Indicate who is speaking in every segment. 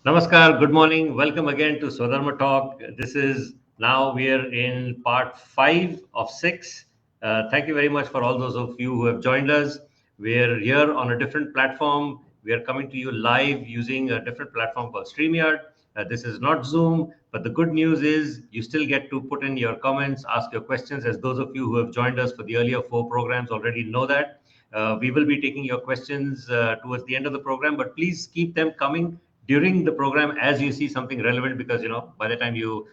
Speaker 1: Namaskar, good morning. Welcome again to Swadharma Talk. This is now we are in part 5 of 6. Thank you very much for all those of you who have joined us. We're here on a different platform. We are coming to you live using a different platform called StreamYard. This is not Zoom, but the good news is you still get to put in your comments, ask your questions, as those of you who have joined us for the earlier 4 programs already know that. We will be taking your questions towards the end of the program, but please keep them coming during the program as you see something relevant, because by the time you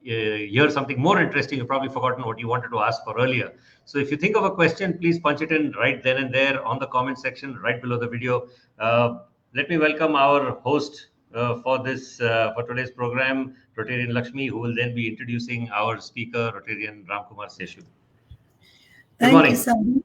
Speaker 1: hear something more interesting, you've probably forgotten what you wanted to ask for earlier. So if you think of a question, please punch it in right then and there on the comment section right below the video. Let me welcome our host for today's program, Rotarian Lakshmi, who will then be introducing our speaker, Rotarian Ramkumar Seshu. Good
Speaker 2: Thank you,
Speaker 1: morning.
Speaker 2: Sami.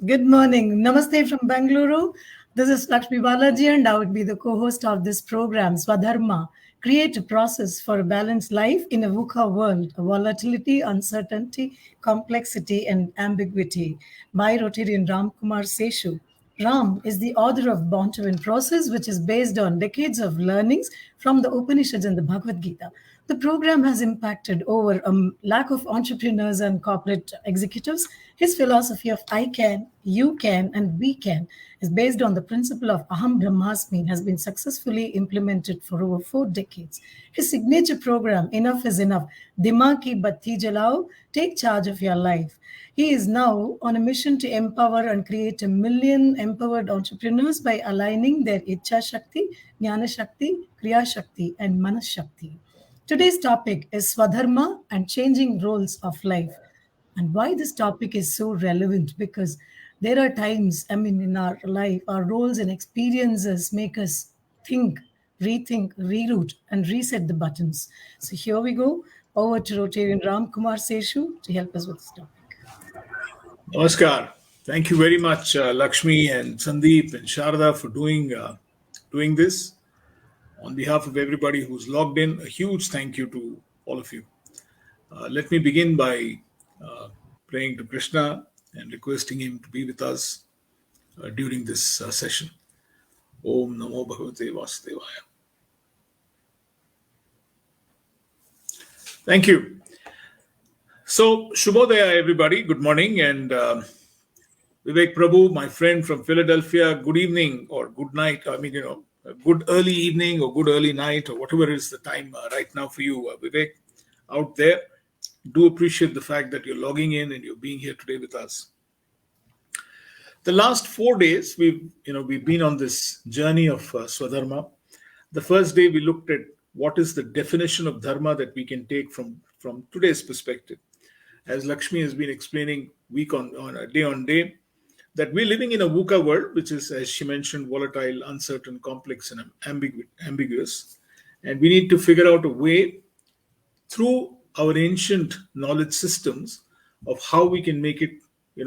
Speaker 2: Good morning. Namaste from Bengaluru. This is Lakshmi Balaji, and I would be the co-host of this program, Swadharma. Create a process for a balanced life in a VUCA world, volatility, uncertainty, complexity, and ambiguity, by Rotarian Ramkumar Seshu. Ram is the author of Born to Win Process, which is based on decades of learnings from the Upanishads and the Bhagavad Gita. The program has impacted over a lakh of entrepreneurs and corporate executives. His philosophy of I can, you can, and we can is based on the principle of Aham Brahmasmi and has been successfully implemented for over 4 decades. His signature program, Enough is Enough, Dimag ki Batti Jalao, Take Charge of Your Life. He is now on a mission to empower and create 1 million empowered entrepreneurs by aligning their Ichha Shakti, Jnana Shakti, Kriya Shakti, and Manas Shakti. Today's topic is Swadharma and changing roles of life. And why this topic is so relevant? Because there are times, in our life, our roles and experiences make us think, rethink, reroute, and reset the buttons. So here we go. Over to Rotarian Ram Kumar Seshu to help us with this topic.
Speaker 3: Namaskar. Thank you very much, Lakshmi and Sandeep and Sharda, for doing this. On behalf of everybody who's logged in, a huge thank you to all of you. Let me begin by praying to Krishna and requesting him to be with us during this session. Om Namo Bhagavate Vasudevaya. Thank you. So, Shubhodaya, everybody. Good morning. And Vivek Prabhu, my friend from Philadelphia, good evening or good night. Good early evening or good early night or whatever is the time right now for you, Vivek, out there. Do appreciate the fact that you're logging in and you're being here today with us. The last 4 days, we've been on this journey of Swadharma. The first day, we looked at what is the definition of dharma that we can take from today's perspective. As Lakshmi has been explaining week on day, that we're living in a VUCA world, which is, as she mentioned, volatile, uncertain, complex, and ambiguous. And we need to figure out a way through our ancient knowledge systems of how we can make it,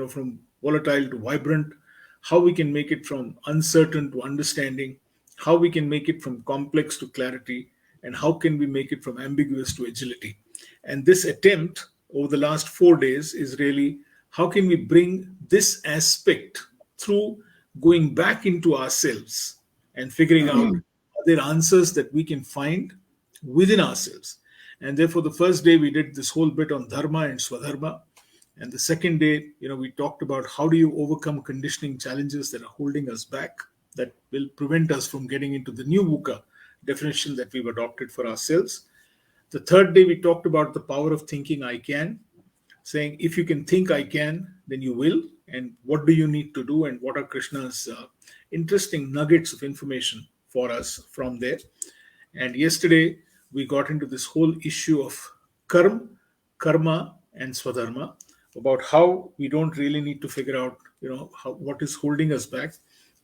Speaker 3: from volatile to vibrant, how we can make it from uncertain to understanding, how we can make it from complex to clarity, and how can we make it from ambiguous to agility. And this attempt over the last 4 days is really how can we bring this aspect through going back into ourselves and figuring out are there answers that we can find within ourselves. And therefore, the first day we did this whole bit on dharma and swadharma. And the second day, we talked about how do you overcome conditioning challenges that are holding us back, that will prevent us from getting into the new VUCA definition that we've adopted for ourselves. The third day, we talked about the power of thinking I can, saying if you can think I can, then you will. And what do you need to do? And what are Krishna's interesting nuggets of information for us from there? And yesterday, we got into this whole issue of karma, and swadharma, about how we don't really need to figure out, what is holding us back.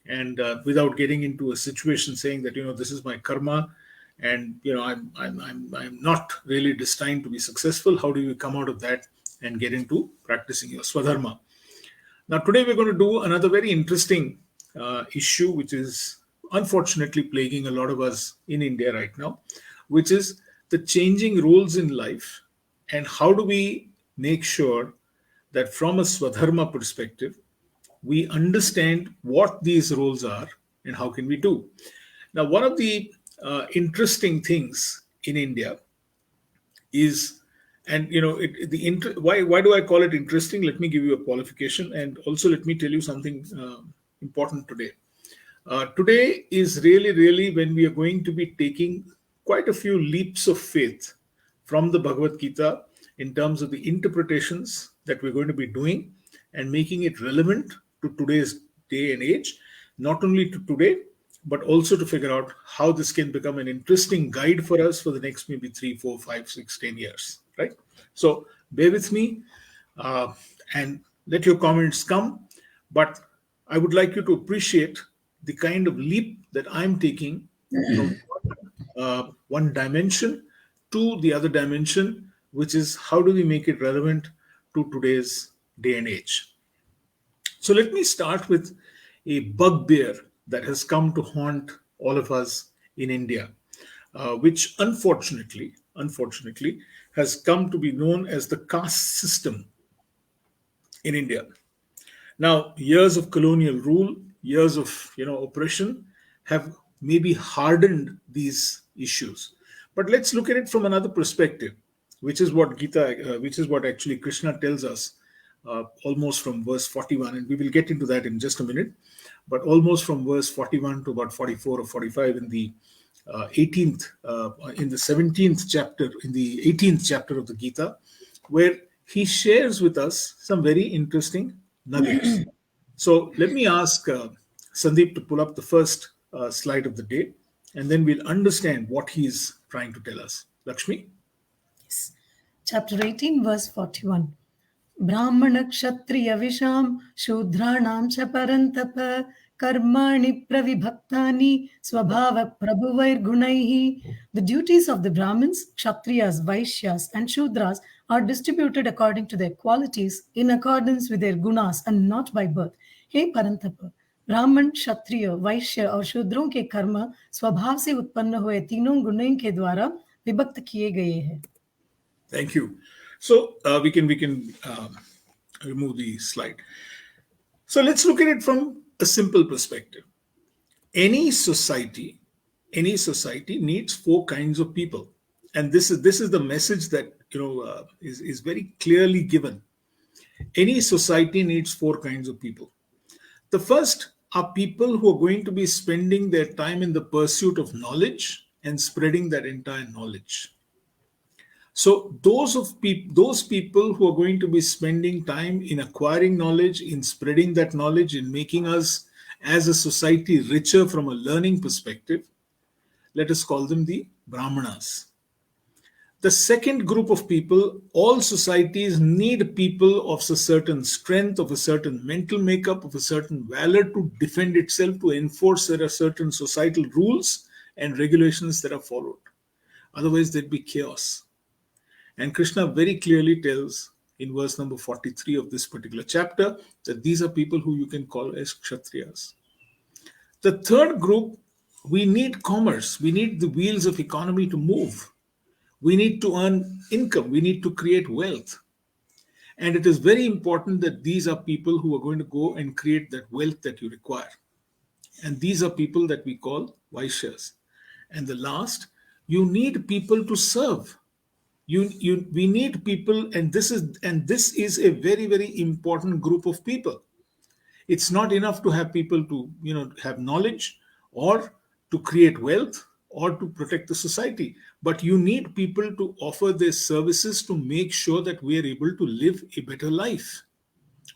Speaker 3: And without getting into a situation saying that, this is my karma, and I'm not really destined to be successful. How do you come out of that and get into practicing your swadharma? Now, today we're going to do another very interesting issue, which is unfortunately plaguing a lot of us in India right now, which is the changing roles in life, and how do we make sure that from a swadharma perspective, we understand what these roles are and how can we do. Now, one of the interesting things in India is, and why do I call it interesting? Let me give you a qualification, and also let me tell you something important today. Today is really, really when we are going to be taking quite a few leaps of faith from the Bhagavad Gita in terms of the interpretations that we're going to be doing and making it relevant to today's day and age, not only to today, but also to figure out how this can become an interesting guide for us for the next maybe 3, 4, 5, 6, 10 years, right? So bear with me and let your comments come. But I would like you to appreciate the kind of leap that I'm taking from one dimension to the other dimension, which is how do we make it relevant to today's day and age. So let me start with a bugbear that has come to haunt all of us in India, which unfortunately has come to be known as the caste system in India. Now, years of colonial rule, years of oppression have maybe hardened these issues. But let's look at it from another perspective, which is what actually Krishna tells us almost from verse 41, and we will get into that in just a minute, but almost from verse 41 to about 44 or 45 in the 18th, in the 17th chapter, in the 18th chapter of the Gita, where he shares with us some very interesting nuggets. So let me ask Sandeep to pull up the first slide of the day, and then we'll understand what he's trying to tell us. Lakshmi?
Speaker 2: Yes. Chapter 18, verse 41. Brahmana kshatriya visham shudranam cha parantapa karmani pravibhaktani swabhava prabhuvair gunaihi. The duties of the Brahmins, Kshatriyas, Vaishyas and Shudras are distributed according to their qualities in accordance with their gunas and not by birth. Hey Parantapa, ब्राह्मण क्षत्रिय वैश्य और शूद्रों के कर्म स्वभाव से उत्पन्न हुए तीनों गुणों के द्वारा विभक्त किए गए हैं.
Speaker 3: Thank you. So we can remove the slide. So let's look at it from a simple perspective. Any society needs four kinds of people, and this is the message that is very clearly given. Any society needs four kinds of people. The first are people who are going to be spending their time in the pursuit of knowledge and spreading that entire knowledge. So those people who are going to be spending time in acquiring knowledge, in spreading that knowledge, in making us as a society richer from a learning perspective, let us call them the Brahmanas. The second group of people, all societies need people of a certain strength, of a certain mental makeup, of a certain valor to defend itself, to enforce there are certain societal rules and regulations that are followed. Otherwise, there'd be chaos. And Krishna very clearly tells in verse number 43 of this particular chapter that these are people who you can call as Kshatriyas. The third group, we need commerce. We need the wheels of economy to move. We need to earn income. We need to create wealth. And it is very important that these are people who are going to go and create that wealth that you require. And these are people that we call Vaishyas. And the last, you need people to serve. We need people, and this is a very, very important group of people. It's not enough to have people to have knowledge or to create wealth or to protect the society, but you need people to offer their services to make sure that we are able to live a better life.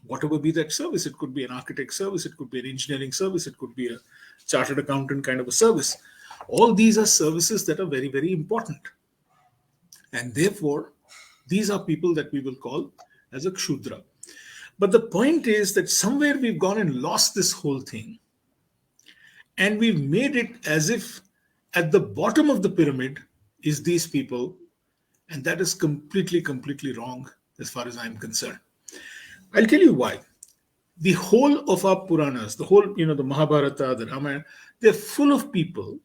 Speaker 3: Whatever be that service, it could be an architect service, it could be an engineering service, it could be a chartered accountant kind of a service. All these are services that are very, very important. And therefore, these are people that we will call as a Kshudra. But the point is that somewhere we've gone and lost this whole thing. And we've made it as if at the bottom of the pyramid is these people. And that is completely, completely wrong as far as I'm concerned. I'll tell you why. The whole of our Puranas, the whole, the Mahabharata, the Ramayana, they're full of people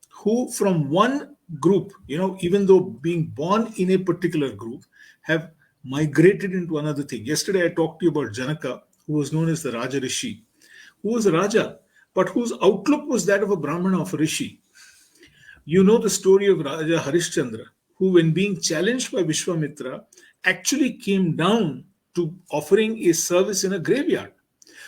Speaker 3: who from one group, even though being born in a particular group, have migrated into another thing. Yesterday, I talked to you about Janaka, who was known as the Raja Rishi, who was a Raja, but whose outlook was that of a Brahmana, of a Rishi. You know the story of Raja Harishchandra, who, when being challenged by Vishwamitra, actually came down to offering a service in a graveyard.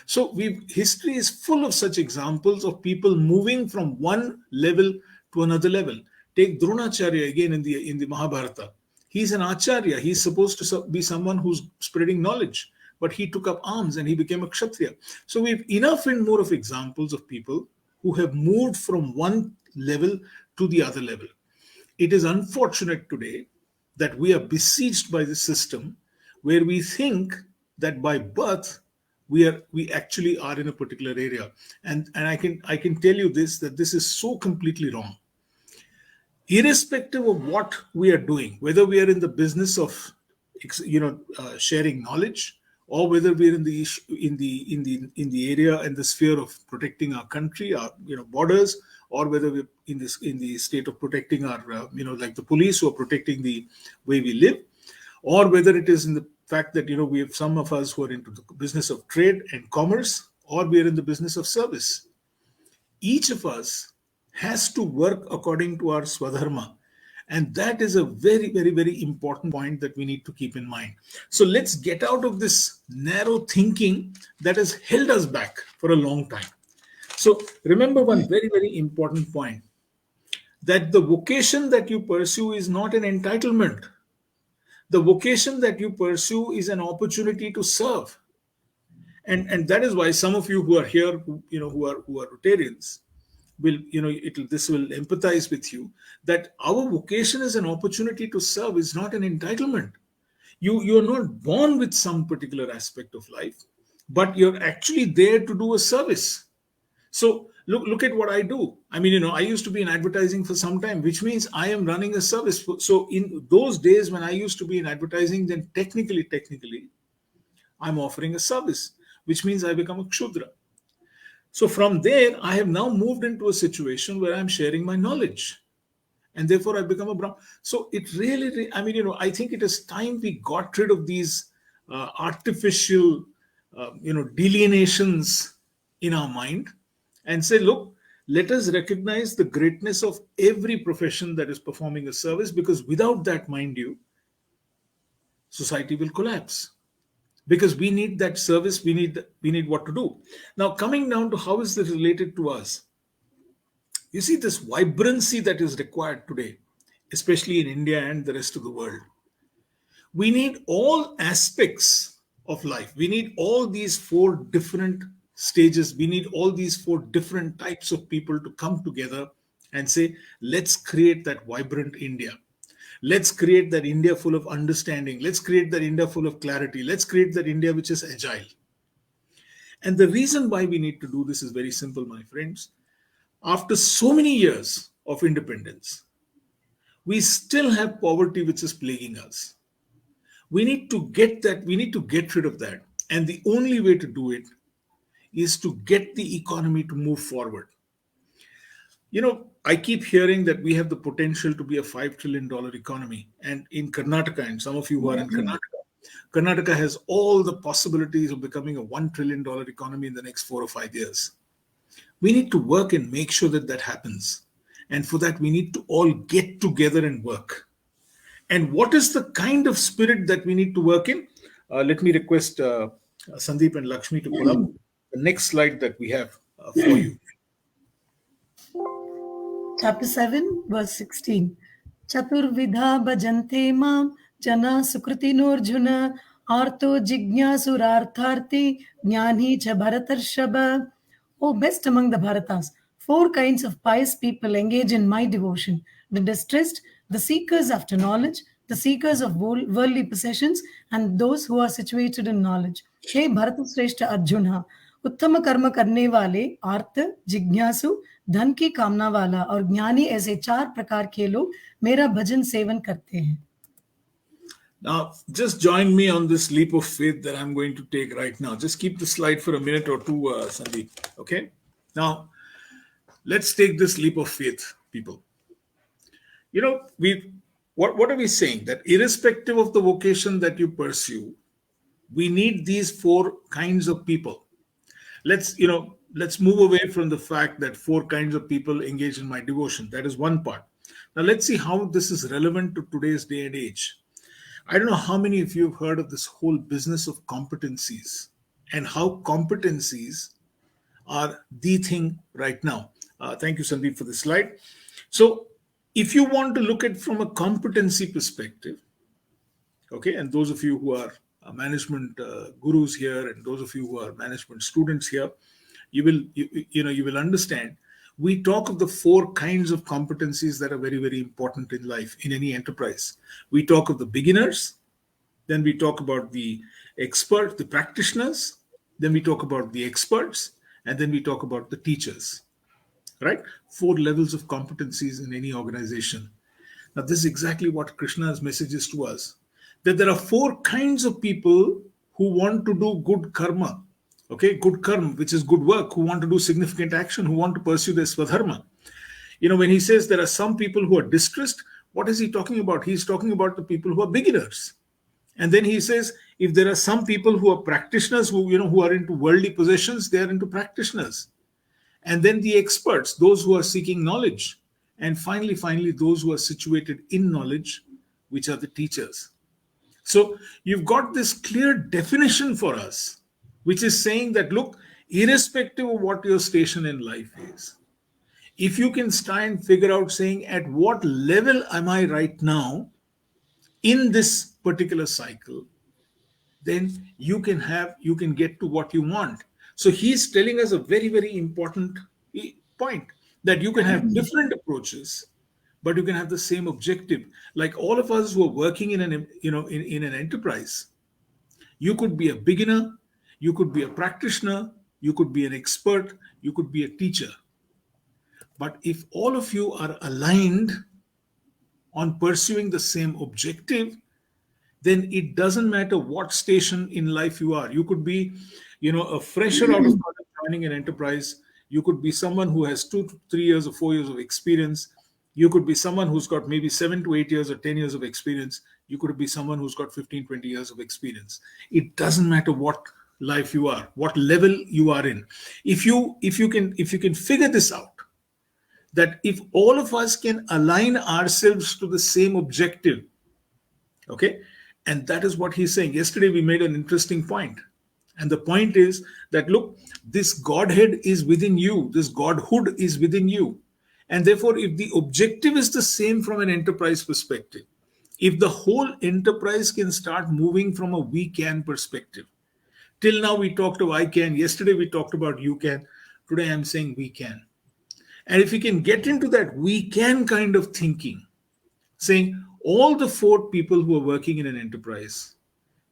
Speaker 3: So history is full of such examples of people moving from one level to another level. Take Dronacharya again in the Mahabharata. He's an acharya. He's supposed to be someone who's spreading knowledge, but he took up arms and he became a kshatriya. So we've enough and more of examples of people who have moved from one level to the other level. It is unfortunate today that we are besieged by the system where we think that by birth we actually are in a particular area, and I can tell you this, that this is so completely wrong. Irrespective of what we are doing, whether we are in the business of sharing knowledge, or whether we're in the area and the sphere of protecting our country, our borders, or whether we're in the state of protecting our like the police who are protecting the way we live, or whether it is in the fact that we have some of us who are into the business of trade and commerce, or we are in the business of service. Each of us has to work according to our Swadharma. And that is a very, very, very important point that we need to keep in mind. So let's get out of this narrow thinking that has held us back for a long time. So remember one very, very important point, that the vocation that you pursue is not an entitlement. The vocation that you pursue is an opportunity to serve. And that is why some of you who are here, who are Rotarians, will this will empathize with you, that our vocation is an opportunity to serve, is not an entitlement. You are not born with some particular aspect of life, but you're actually there to do a service. So look at what I do. I mean, I used to be in advertising for some time, which means I am running a service. So in those days when I used to be in advertising, then technically I'm offering a service, which means I become a kshudra. So from there, I have now moved into a situation where I'm sharing my knowledge, and therefore I become a Brahmin. So it really, I think it is time we got rid of these artificial, delineations in our mind, and say, look, let us recognize the greatness of every profession that is performing a service, because without that, mind you, society will collapse. Because we need that service, we need what to do. Now, coming down to how is this related to us? You see, this vibrancy that is required today, especially in India and the rest of the world. We need all aspects of life. We need all these 4 different stages. We need all these 4 different types of people to come together and say, let's create that vibrant India. Let's create that India full of understanding. Let's create that India full of clarity. Let's create that India which is agile. And the reason why we need to do this is very simple, my friends. After so many years of independence, we still have poverty which is plaguing us. We need to get that. We need to get rid of that. And the only way to do it is to get the economy to move forward. I keep hearing that we have the potential to be a $5 trillion economy. And in Karnataka, and some of you who are in Karnataka has all the possibilities of becoming a $1 trillion economy in the next 4 or 5 years. We need to work and make sure that that happens. And for that, we need to all get together and work. And what is the kind of spirit that we need to work in? Let me request Sandeep and Lakshmi to pull up the next slide that we have for you.
Speaker 2: Chapter 7, verse 16. Chaturvidha bhajante mam jana sukritinurjuna artho jignasurartharti jnani cha bharatarshaba. O best among the Bharatas, 4 kinds of pious people engage in my devotion: the distressed, the seekers after knowledge, the seekers of worldly possessions, and those who are situated in knowledge. Hey Bharatashreshta Arjuna, उत्तम कर्म करने वाले, आर्त, जिज्ञासु, धन की कामना वाला और ज्ञानी ऐसे 4 प्रकार के लोग मेरा भजन सेवन करते हैं.
Speaker 3: Now, just join me on this leap of faith that I'm going to take right now. Just keep the slide for a minute or two, Sandeep. Okay? Now, let's take this leap of faith, people. What are we saying? That irrespective of the vocation that you pursue, we need these 4 kinds of people. Let's, let's move away from the fact that 4 kinds of people engage in my devotion. That is one part. Now let's see how this is relevant to today's day and age. I don't know how many of you have heard of this whole business of competencies and how competencies are the thing right now. Thank you, Sandeep, for the slide. So, if you want to look at from a competency perspective, okay, and those of you who are management gurus here, and those of you who are management students here, you will understand. We talk of the 4 kinds of competencies that are very, very important in life in any enterprise. We talk of the beginners, then we talk about the expert, the practitioners, then we talk about the experts, and then we talk about the teachers, right? 4 levels of competencies in any organization. Now, this is exactly what Krishna's message is to us, that there are 4 kinds of people who want to do good karma, okay, good karma, which is good work, who want to do significant action, who want to pursue their Swadharma. When he says there are some people who are distressed, what is he talking about? He's talking about the people who are beginners. And then he says, if there are some people who are practitioners, who are into worldly possessions, they are into practitioners. And then the experts, those who are seeking knowledge. And finally, those who are situated in knowledge, which are the teachers. So you've got this clear definition for us, which is saying that, look, irrespective of what your station in life is, if you can try and figure out saying at what level am I right now in this particular cycle, then you can get to what you want. So he's telling us a very, very important point, that you can have different approaches, but you can have the same objective. Like all of us who are working in an enterprise, you could be a beginner, you could be a practitioner, you could be an expert, you could be a teacher. But if all of you are aligned on pursuing the same objective, then it doesn't matter what station in life you are. You could be, a fresher out of college joining an enterprise. You could be someone who has 2 to 3 years or 4 years of experience. You could be someone who's got maybe 7 to 8 years or 10 years of experience. You could be someone who's got 15, 20 years of experience. It doesn't matter what life you are, what level you are in. If you can figure this out, that if all of us can align ourselves to the same objective, okay, and that is what he's saying. Yesterday we made an interesting point. And the point is that, look, this Godhead is within you. This Godhood is within you. And therefore, if the objective is the same from an enterprise perspective, if the whole enterprise can start moving from a we can perspective. Till now we talked of I can. Yesterday we talked about you can. Today I'm saying we can. And if we can get into that we can kind of thinking, saying all the 4 people who are working in an enterprise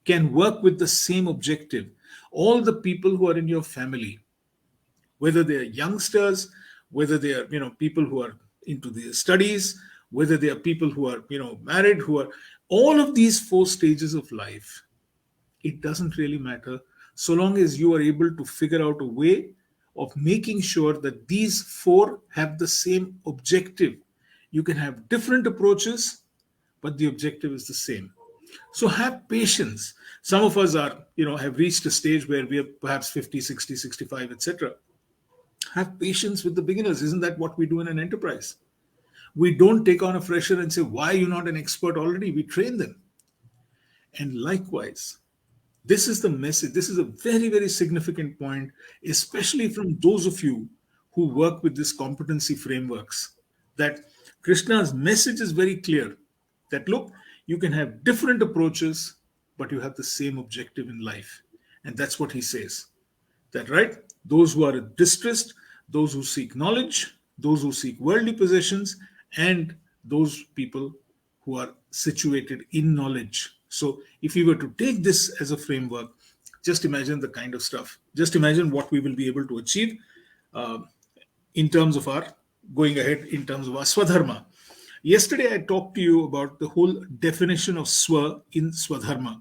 Speaker 3: can work with the same objective. All the people who are in your family, whether they are youngsters, whether they are people who are into their studies, whether they are people who are married, who are all of these 4 stages of life, it doesn't really matter, so long as you are able to figure out a way of making sure that these 4 have the same objective. You can have different approaches, but the objective is the same. So have patience. Some of us are, have reached a stage where we are perhaps 50, 60, 65, etc. Have patience with the beginners. Isn't that what we do in an enterprise? We don't take on a fresher and say, why are you not an expert already? We train them. And likewise, this is the message. This is a very, very significant point, especially from those of you who work with this competency frameworks, that Krishna's message is very clear, that look, you can have different approaches, but you have the same objective in life. And that's what he says. That, right? Those who are distressed, those who seek knowledge, those who seek worldly possessions, and those people who are situated in knowledge. So if we were to take this as a framework, just imagine the kind of stuff. Just imagine what we will be able to achieve in terms of our going ahead, in terms of our Swadharma. Yesterday, I talked to you about the whole definition of Swa in Swadharma.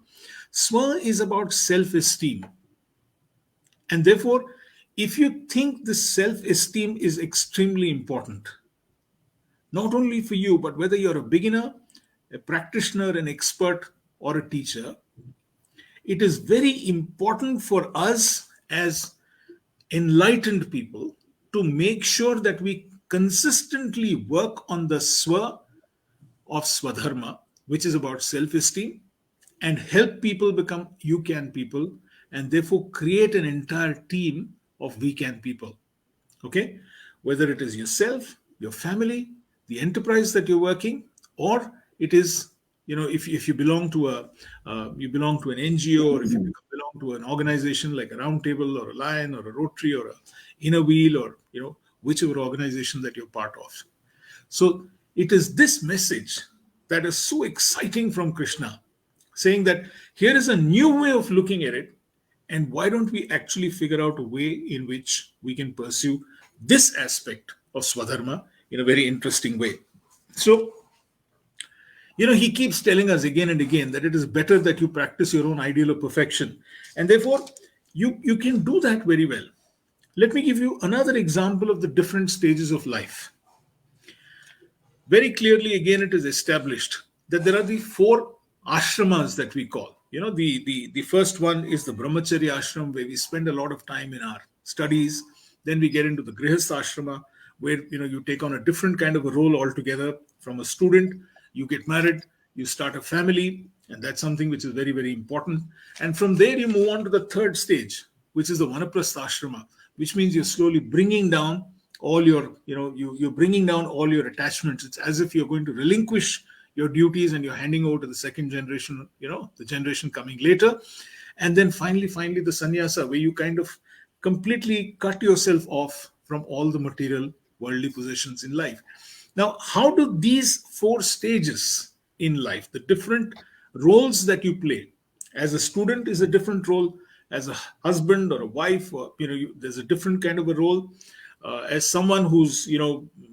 Speaker 3: Swa is about self-esteem. And therefore, if you think this self-esteem is extremely important, not only for you, but whether you're a beginner, a practitioner, an expert, or a teacher, it is very important for us as enlightened people to make sure that we consistently work on the swa of Swadharma, which is about self esteem, and help people become you can people, and therefore create an entire team of we can people. Okay, whether it is yourself, your family, the enterprise that you're working, or it is, if you belong to an NGO, or if you belong to an organization like a round table or a lion or a rotary or a inner wheel, or whichever organization that you're part of. So it is this message that is so exciting from Krishna, saying that here is a new way of looking at it, and why don't we actually figure out a way in which we can pursue this aspect of Swadharma in a very interesting way. So, he keeps telling us again and again that it is better that you practice your own ideal of perfection, and therefore you can do that very well. Let me give you another example of the different stages of life. Very clearly, again, it is established that there are the 4 ashramas that we call. The first one is the brahmacharya ashram, where we spend a lot of time in our studies. Then we get into the grihastha ashrama, where you take on a different kind of a role altogether. From a student, you get married, you start a family, and that's something which is very, very important. And from there, you move on to the third stage, which is the vanaprastha ashrama, which means you're slowly bringing down all your, you're bringing down all your attachments. It's as if you're going to relinquish your duties and you're handing over to the second generation, the generation coming later. And then finally, the sannyasa, where you kind of completely cut yourself off from all the material worldly possessions in life. Now, how do these 4 stages in life, the different roles that you play, as a student is a different role, as a husband or a wife, or there's a different kind of a role, as someone who's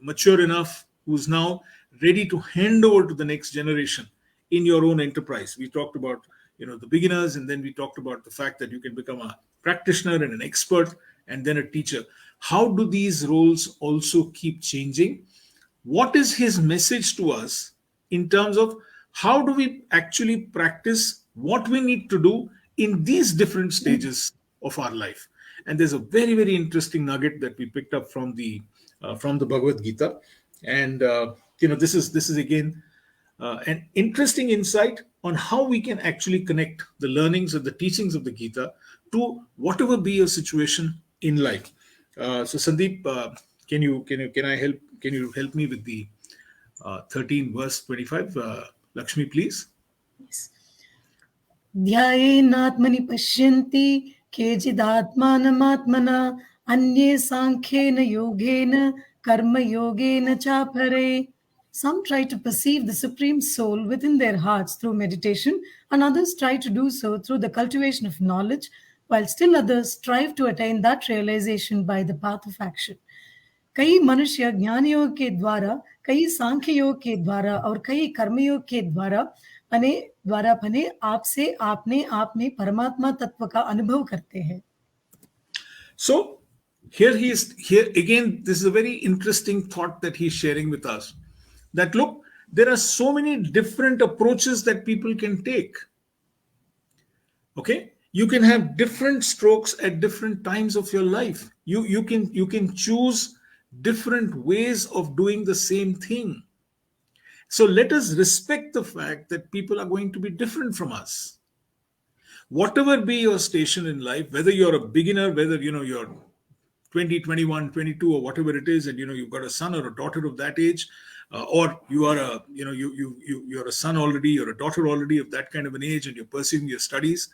Speaker 3: mature enough, who's now ready to hand over to the next generation in your own enterprise. We talked about the beginners, and then we talked about the fact that you can become a practitioner and an expert and then a teacher. How do these roles also keep changing? What is his message to us in terms of how do we actually practice what we need to do in these different stages of our life? And there's a very, very interesting nugget that we picked up from the Bhagavad Gita, and this is again an interesting insight on how we can actually connect the learnings and the teachings of the Gita to whatever be your situation in life. So Sandeep, can you help me with the 13 verse 25? Lakshmi, please.
Speaker 2: Yes. ध्यायेनात्मनि पश्यन्ति केचिदात्मानमात्मना अन्ये सांख्येन योगेन कर्मयोगेन चापरे. Some try to perceive the Supreme Soul within their hearts through meditation, and others try to do so through the cultivation of knowledge, while still others strive to attain that realization by the path of action. कई मनुष्य ज्ञान योग के द्वारा, कई सांख्य योग के द्वारा और कई कर्मयोग के द्वारा अपने आप से आपने आप में परमात्मा तत्व का अनुभव करते हैं.
Speaker 3: So here again, this is a very interesting thought that he's sharing with us, that look, there are so many different approaches that people can take. Okay, you can have different strokes at different times of your life. You can choose different ways of doing the same thing. So let us respect the fact that people are going to be different from us. Whatever be your station in life, whether you're a beginner, whether you're 20, 21, 22, or whatever it is, and you've got a son or a daughter of that age, or you are you're a son already, you're a daughter already of that kind of an age, and you're pursuing your studies,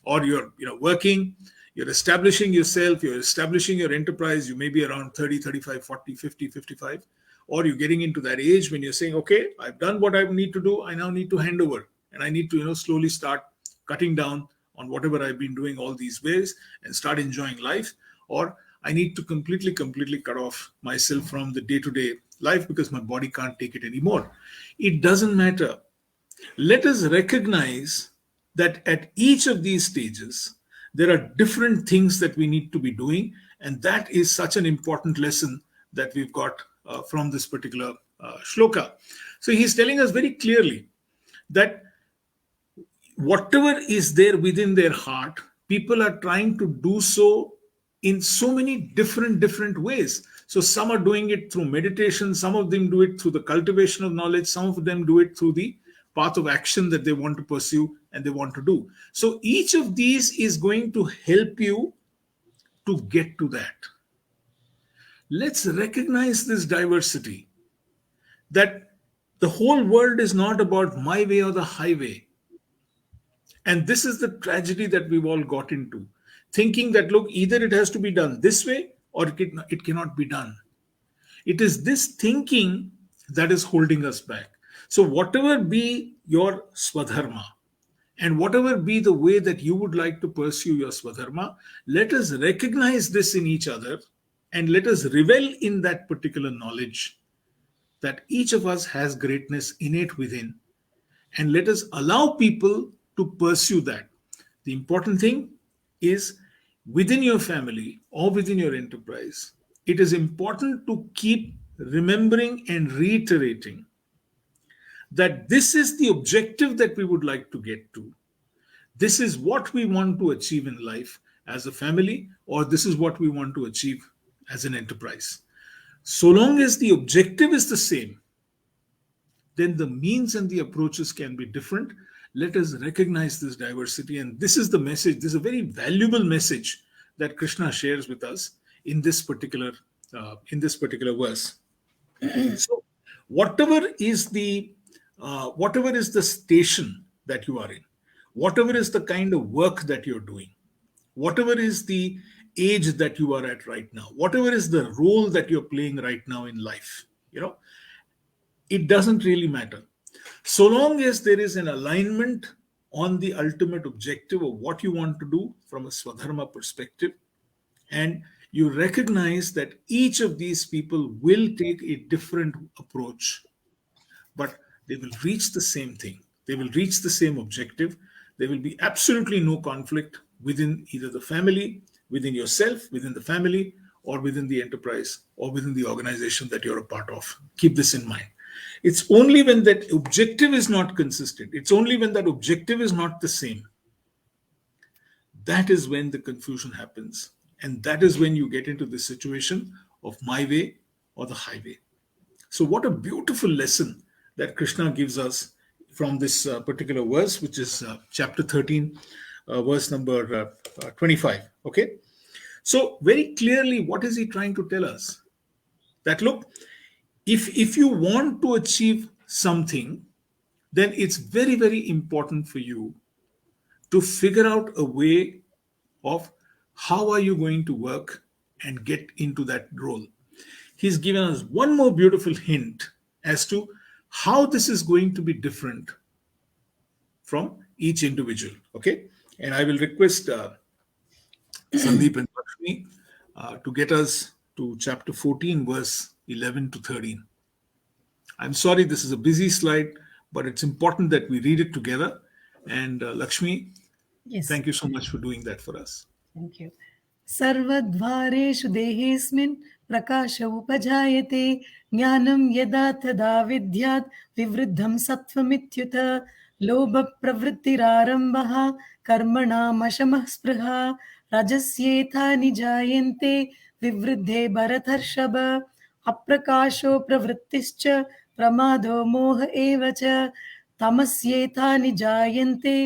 Speaker 3: or you're working, you're establishing yourself, you're establishing your enterprise. You may be around 30, 35, 40, 50, 55, or you're getting into that age when you're saying, okay, I've done what I need to do, I now need to hand over, and I need to slowly start cutting down on whatever I've been doing all these ways and start enjoying life, or I need to completely cut off myself from the day-to-day life because my body can't take it anymore. It doesn't matter. Let us recognize that at each of these stages, there are different things that we need to be doing, and that is such an important lesson that we've got from this particular shloka. So he's telling us very clearly that whatever is there within their heart, people are trying to do so in so many different ways. So some are doing it through meditation, some of them do it through the cultivation of knowledge, some of them do it through the path of action that they want to pursue and they want to do. So each of these is going to help you to get to that. Let's recognize this diversity, that the whole world is not about my way or the highway. And this is the tragedy that we've all got into, thinking that, look, either it has to be done this way or it cannot be done. It is this thinking that is holding us back. So, whatever be your Swadharma, and whatever be the way that you would like to pursue your Swadharma, let us recognize this in each other and let us revel in that particular knowledge that each of us has greatness innate within, and let us allow people to pursue that. The important thing is, within your family or within your enterprise, it is important to keep remembering and reiterating that this is the objective that we would like to get to. This is what we want to achieve in life as a family, or this is what we want to achieve as an enterprise. So long as the objective is the same, then the means and the approaches can be different. Let us recognize this diversity. And this is the message, this is a very valuable message that Krishna shares with us in this particular verse. So whatever is the station that you are in, whatever is the kind of work that you're doing, whatever is the age that you are at right now, whatever is the role that you're playing right now in life, it doesn't really matter. So long as there is an alignment on the ultimate objective of what you want to do from a Swadharma perspective, and you recognize that each of these people will take a different approach, but they will reach the same thing. They will reach the same objective. There will be absolutely no conflict within either the family, within yourself, within the family, or within the enterprise, or within the organization that you're a part of. Keep this in mind. It's only when that objective is not consistent, it's only when that objective is not the same, that is when the confusion happens. And that is when you get into the situation of my way or the highway. So what a beautiful lesson that Krishna gives us from this particular verse, which is chapter 13, verse number 25. Okay. So very clearly, what is he trying to tell us? That look, if you want to achieve something, then it's very, very important for you to figure out a way of how are you going to work and get into that role. He's given us one more beautiful hint as to how this is going to be different from each individual. Okay. And I will request Sandeep and Lakshmi to get us to chapter 14, verse 11 to 13. I'm sorry, this is a busy slide, but it's important that we read it together. And Lakshmi,
Speaker 2: Yes.
Speaker 3: Thank you so much for doing that for us.
Speaker 2: Thank you. सर्वद्वारेषु देहेऽस्मिन् प्रकाश उपजायते ज्ञानं यदा तदा विद्यात् विवृद्धं सत्त्वमित्युत लोभप्रवृत्तिरारम्भः कर्मणामशमः स्पृहा रजस्येथा निजायन्ते विवृद्धे भरतर्षभ अप्रकाशो प्रवृत्तिश्च प्रमादो मोह एव च तमस्येथा निजायन्ते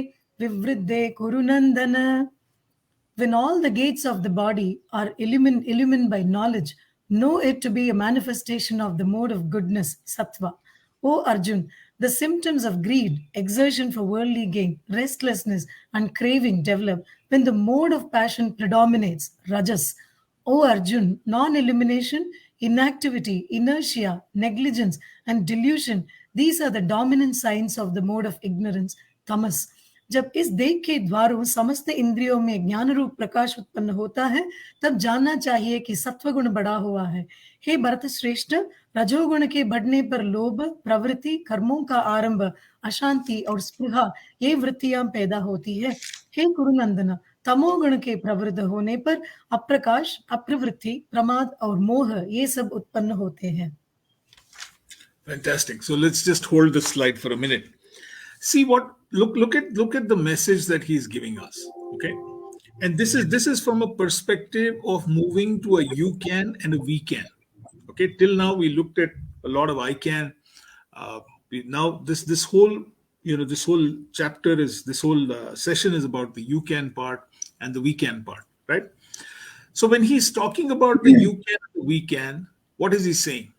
Speaker 2: विवृद्धे कुरु नन्दन. When all the gates of the body are illumined by knowledge, know it to be a manifestation of the mode of goodness, sattva. O Arjun, the symptoms of greed, exertion for worldly gain, restlessness, and craving develop when the mode of passion predominates, rajas. O Arjun, non-illumination, inactivity, inertia, negligence, and delusion, these are the dominant signs of the mode of ignorance, tamas. जब इस देह के द्वारों समस्त इंद्रियों में ज्ञान रूप प्रकाश उत्पन्न होता है, तब जानना चाहिए कि सत्वगुण बढ़ा हुआ है. हे भरत श्रेष्ठ, रजोगुण के बढ़ने पर लोभ, प्रवृत्ति, कर्मों का आरंभ, अशांति और स्पृहा ये वृत्तियां पैदा होती है. हे कुरुनंदन, तमोगुण के प्रवृत्त होने पर अप्रकाश, अप्रवृत्ति, प्रमाद और मोह ये सब उत्पन्न होते हैं.
Speaker 3: Fantastic. So let's just hold this slide for a minute. See what look at the message that he's giving us. Okay, And this is from a perspective of moving to a you can and a we can. Okay, till now we looked at a lot of I can. Now this whole this whole chapter is this whole session is about the you can part and the we can part, right? So when he's talking about the you can and the we can, what is he saying?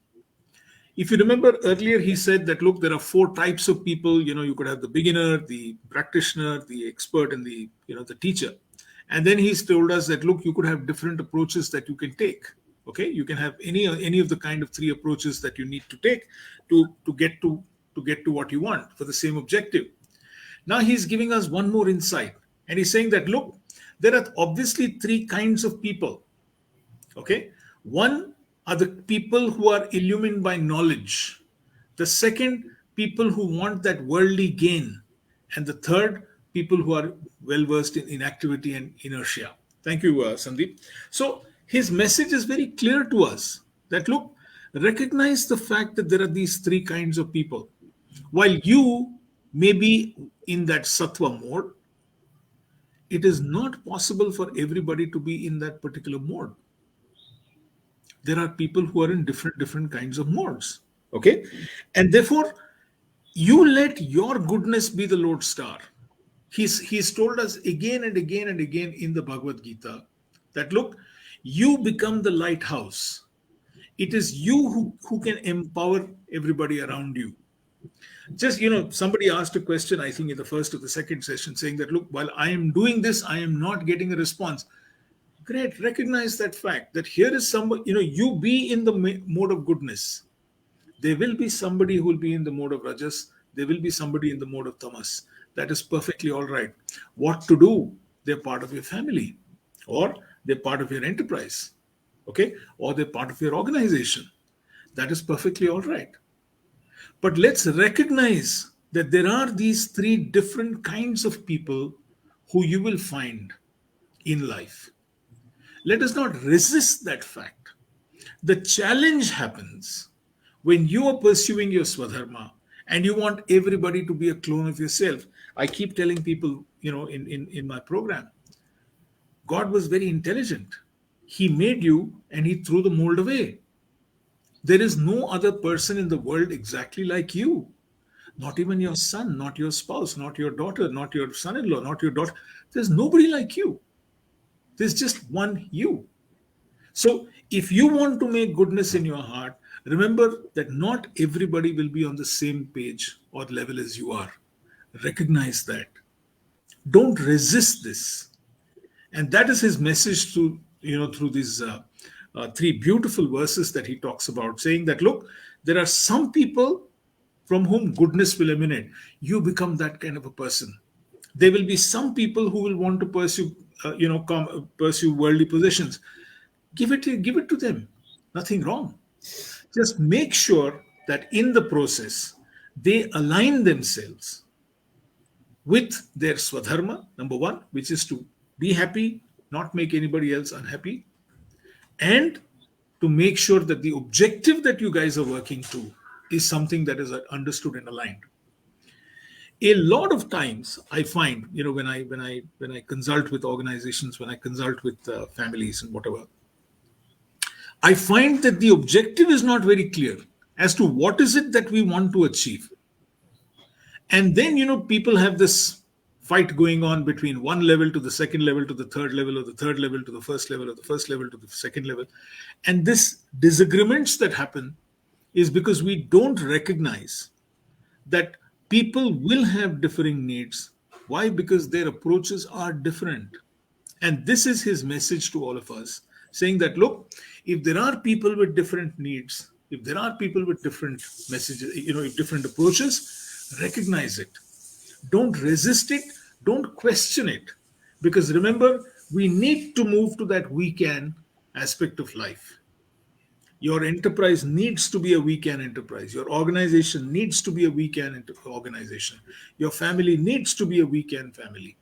Speaker 3: If you remember earlier, he said that look, there are four types of people. You could have the beginner, the practitioner, the expert, and the teacher. And then he's told us that look, you could have different approaches that you can take. Okay, you can have any of the kind of three approaches that you need to take to get to what you want for the same objective. Now he's giving us one more insight, and he's saying that look, there are obviously three kinds of people. Okay, one are the people who are illumined by knowledge. The second, people who want that worldly gain. And the third, people who are well versed in inactivity and inertia. Thank you, Sandeep. So his message is very clear to us that look, recognize the fact that there are these three kinds of people. While you may be in that sattva mode, it is not possible for everybody to be in that particular mode. There are people who are in different kinds of modes. Okay, and therefore you let your goodness be the lodestar. He's told us again and again and again in the Bhagavad Gita that look, you become the lighthouse. It is you who can empower everybody around you. Just somebody asked a question, I think in the first or the second session, saying that look, while I am doing this, I am not getting a response. Great, recognize that fact that here is somebody, you be in the mode of goodness. There will be somebody who will be in the mode of rajas. There will be somebody in the mode of tamas. That is perfectly all right. What to do? They're part of your family, or they're part of your enterprise, okay, or they're part of your organization. That is perfectly all right. But let's recognize that there are these three different kinds of people who you will find in life. Let us not resist that fact. The challenge happens when you are pursuing your Swadharma and you want everybody to be a clone of yourself. I keep telling people, in my program, God was very intelligent. He made you and he threw the mold away. There is no other person in the world exactly like you. Not even your son, not your spouse, not your daughter, not your son-in-law, not your daughter. There's nobody like you. There's just one you. So if you want to make goodness in your heart, remember that not everybody will be on the same page or level as you are. Recognize that. Don't resist this. And that is his message through these three beautiful verses that he talks about, saying that, look, there are some people from whom goodness will emanate. You become that kind of a person. There will be some people who will want to pursue worldly possessions. Give it to them. Nothing wrong. Just make sure that in the process, they align themselves with their Swadharma, number one, which is to be happy, not make anybody else unhappy, and to make sure that the objective that you guys are working to is something that is understood and aligned. A lot of times I find, when I consult with organizations, when I consult with families and whatever, I find that the objective is not very clear as to what is it that we want to achieve. And then, people have this fight going on between one level to the second level to the third level, or the third level to the first level, or the first level to the second level. And this disagreements that happen is because we don't recognize that people will have differing needs. Why? Because their approaches are different. And this is his message to all of us, saying that, look, if there are people with different needs, if there are people with different messages, different approaches, recognize it. Don't resist it. Don't question it. Because remember, we need to move to that we can aspect of life. Your enterprise needs to be a we can enterprise. Your organization needs to be a we can organization. Your family needs to be a we can family.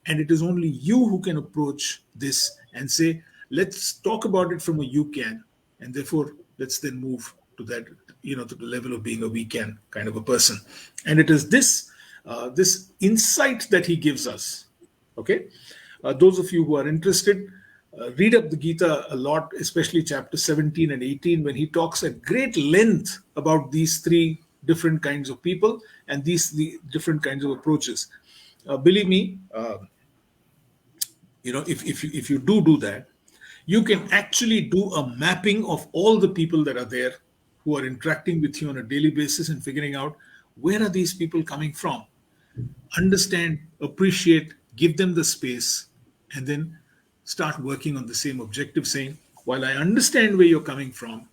Speaker 3: And it is only you who can approach this and say, let's talk about it from a you can. And therefore, let's then move to that, to the level of being a we can kind of a person. And it is this insight that he gives us. Okay. Those of you who are interested, read up the Gita a lot, especially chapter 17 and 18, when he talks at great length about these three different kinds of people and the different kinds of approaches. Believe me, if you do that, you can actually do a mapping of all the people that are there who are interacting with you on a daily basis and figuring out where are these people coming from. Understand, appreciate, give them the space, and then start working on the same objective, saying, while I understand where you're coming from,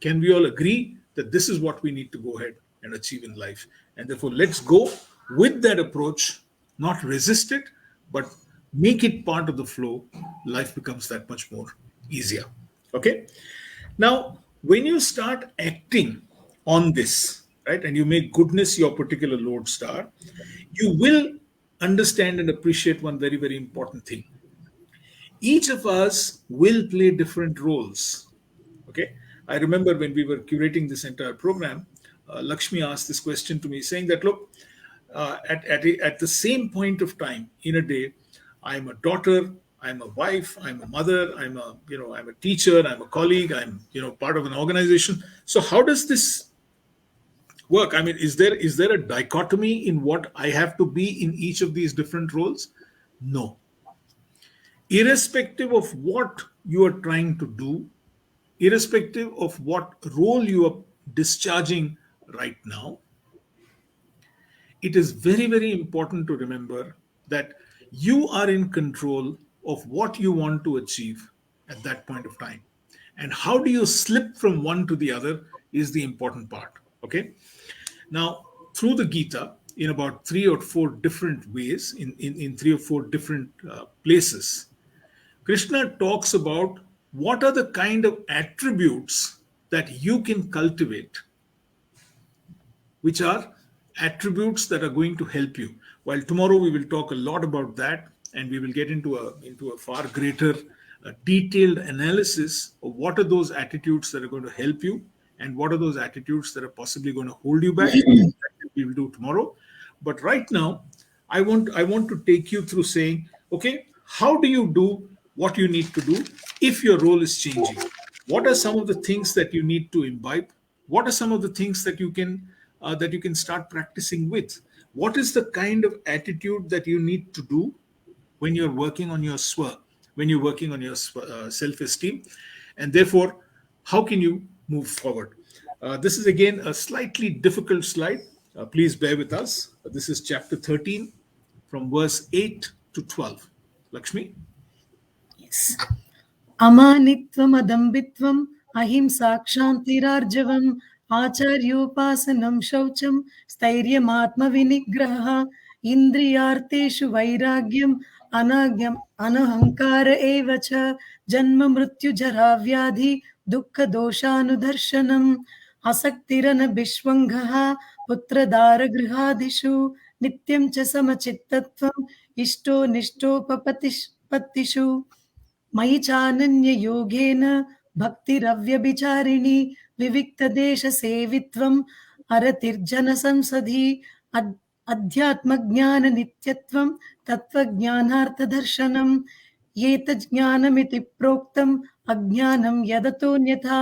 Speaker 3: can we all agree that this is what we need to go ahead and achieve in life? And therefore, let's go with that approach, not resist it, but make it part of the flow. Life becomes that much more easier. Okay? Now, when you start acting on this, right, and you make goodness your particular lodestar, you will understand and appreciate one very, very important thing. Each of us will play different roles. Okay, I remember when we were curating this entire program, Lakshmi asked this question to me, saying that, look, at the same point of time in a day, I'm a daughter, I'm a wife, I'm a mother, I'm a teacher, I'm a colleague, I'm part of an organization. So how does this work? I mean, is there a dichotomy in what I have to be in each of these different roles? No. Irrespective of what you are trying to do, irrespective of what role you are discharging right now, it is very, very important to remember that you are in control of what you want to achieve at that point of time. And how do you slip from one to the other is the important part. Okay. Now, through the Gita, in about 3 or 4 different ways, in 3 or 4 different places, Krishna talks about what are the kind of attributes that you can cultivate, which are attributes that are going to help you. While tomorrow we will talk a lot about that, and we will get into a far greater detailed analysis of what are those attitudes that are going to help you and what are those attitudes that are possibly going to hold you back. We will do tomorrow. But right now, I want to take you through saying, okay, how do you do what you need to do if your role is changing? What are some of the things that you need to imbibe? What are some of the things that you can start practicing with? What is the kind of attitude that you need to do when you're working on your when you're working on your self-esteem? And therefore, how can you move forward? This is again a slightly difficult slide. Please bear with us. This is chapter 13 from verse 8 to 12. Lakshmi?
Speaker 2: Yes. Amanitvam adambitvam ahimsa kshantirarjavam acharyopasanam shaucham stairyam vinigraha indriyarteshu vairagyam anahankara evacha janma mrityu jara vyadhi dukkha doshanudarshanam asaktirana bishwangaha putradara grihadishu nityam cha samachittatvam ishto nishtopatishu मयि चानन्य योगेन भक्तिरव्यभिचारिणी विविक्तदेशसेवित्वम् अरतिर्जनसंसदि अध्यात्मज्ञाननित्यत्वम् तत्त्वज्ञानार्थदर्शनम् एतज्ज्ञानमिति प्रोक्तम् अज्ञानं यदतोऽन्यथा.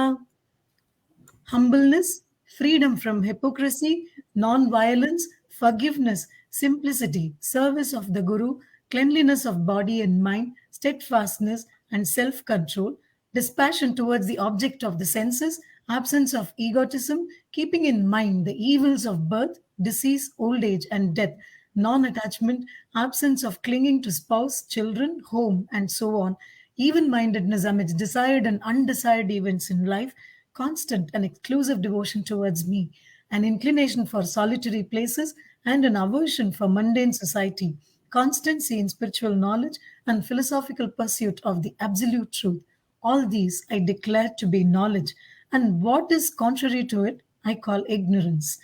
Speaker 2: Humbleness, freedom from hypocrisy, non-violence, forgiveness, simplicity, service of the Guru, cleanliness of body and mind, steadfastness and self-control, dispassion towards the object of the senses, absence of egotism, keeping in mind the evils of birth, disease, old age and death, non-attachment, absence of clinging to spouse, children, home and so on, even-mindedness amidst desired and undesired events in life, constant and exclusive devotion towards me, an inclination for solitary places and an aversion for mundane society, constancy in spiritual knowledge and philosophical pursuit of the absolute truth. All these I declare to be knowledge, and what is contrary to it I call ignorance.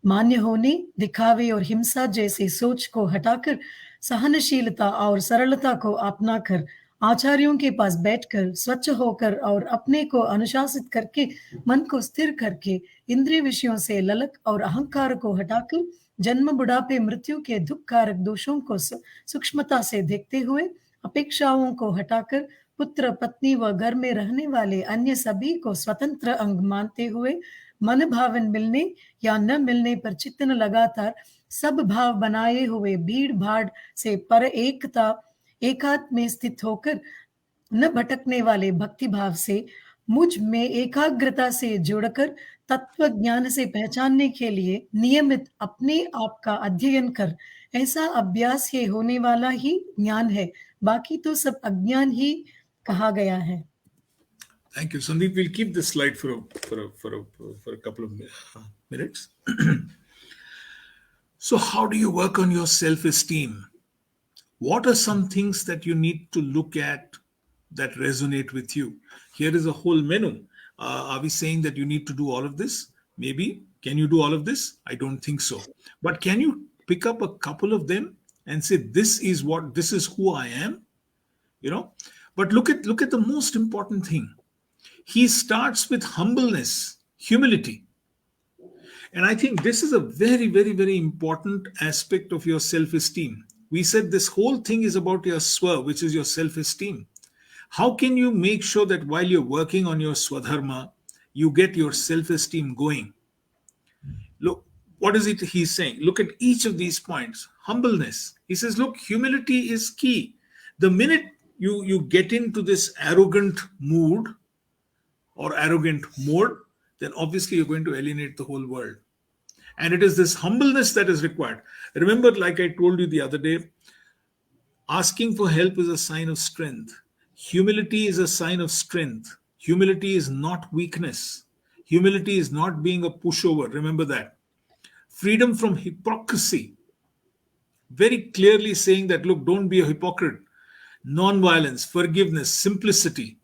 Speaker 2: मान्य होने, दिखावे और हिंसा जैसे सोच को हटाकर सहनशीलता और सरलता को अपनाकर आचार्यों के पास बैठकर स्वच्छ होकर और अपने को अनुशासित करके मन को स्थिर करके इंद्रिय विषयों से ललक और अहंकार को हटाकर जन्म बुढ़ापे मृत्यु के दुखकारक दोषों को सूक्ष्मता से देखते हुए अपेक्षाओं को हटाकर पुत्र, पत्नी व घर में रहने वाले अन्य सभी को स्वतंत्र अंग मानते हुए मन भावन मिलने या न मिलने पर चित्तन लगातार सब भाव बनाए हुए भीड़ भाड़ से पर एकात्म में स्थित होकर न भटकने वाले भक्ति भाव से मुझ में एकाग्रता से जुड़कर तत्व ज्ञान से पहचानने के लिए नियमित अपने आप का अध्ययन कर, ऐसा अभ्यास ये होने वाला ही ज्ञान है, बाकी तो सब अज्ञान ही कहा गया है.
Speaker 3: Thank you, Sandeep. We'll keep this slide for a couple of minutes. So, how do you work on your self-esteem? What are some things that you need to look at that resonate with you? Here is a whole menu. Are we saying that you need to do all of this? Maybe. Can you do all of this? I don't think so. But can you pick up a couple of them and say, this is who I am? But look at the most important thing. He starts with humbleness, humility. And I think this is a very, very, very important aspect of your self-esteem. We said this whole thing is about your swa, which is your self-esteem. How can you make sure that while you're working on your Swadharma, you get your self-esteem going? Look, what is it he's saying? Look at each of these points. Humbleness. He says, look, humility is key. The minute you get into this arrogant mood or arrogant mode, then obviously you're going to alienate the whole world. And it is this humbleness that is required. Remember, like I told you the other day, asking for help is a sign of strength. Humility is a sign of strength. Humility is not weakness. Humility is not being a pushover. Remember that. Freedom from hypocrisy. Very clearly saying that, look, don't be a hypocrite. Non-violence, forgiveness, simplicity.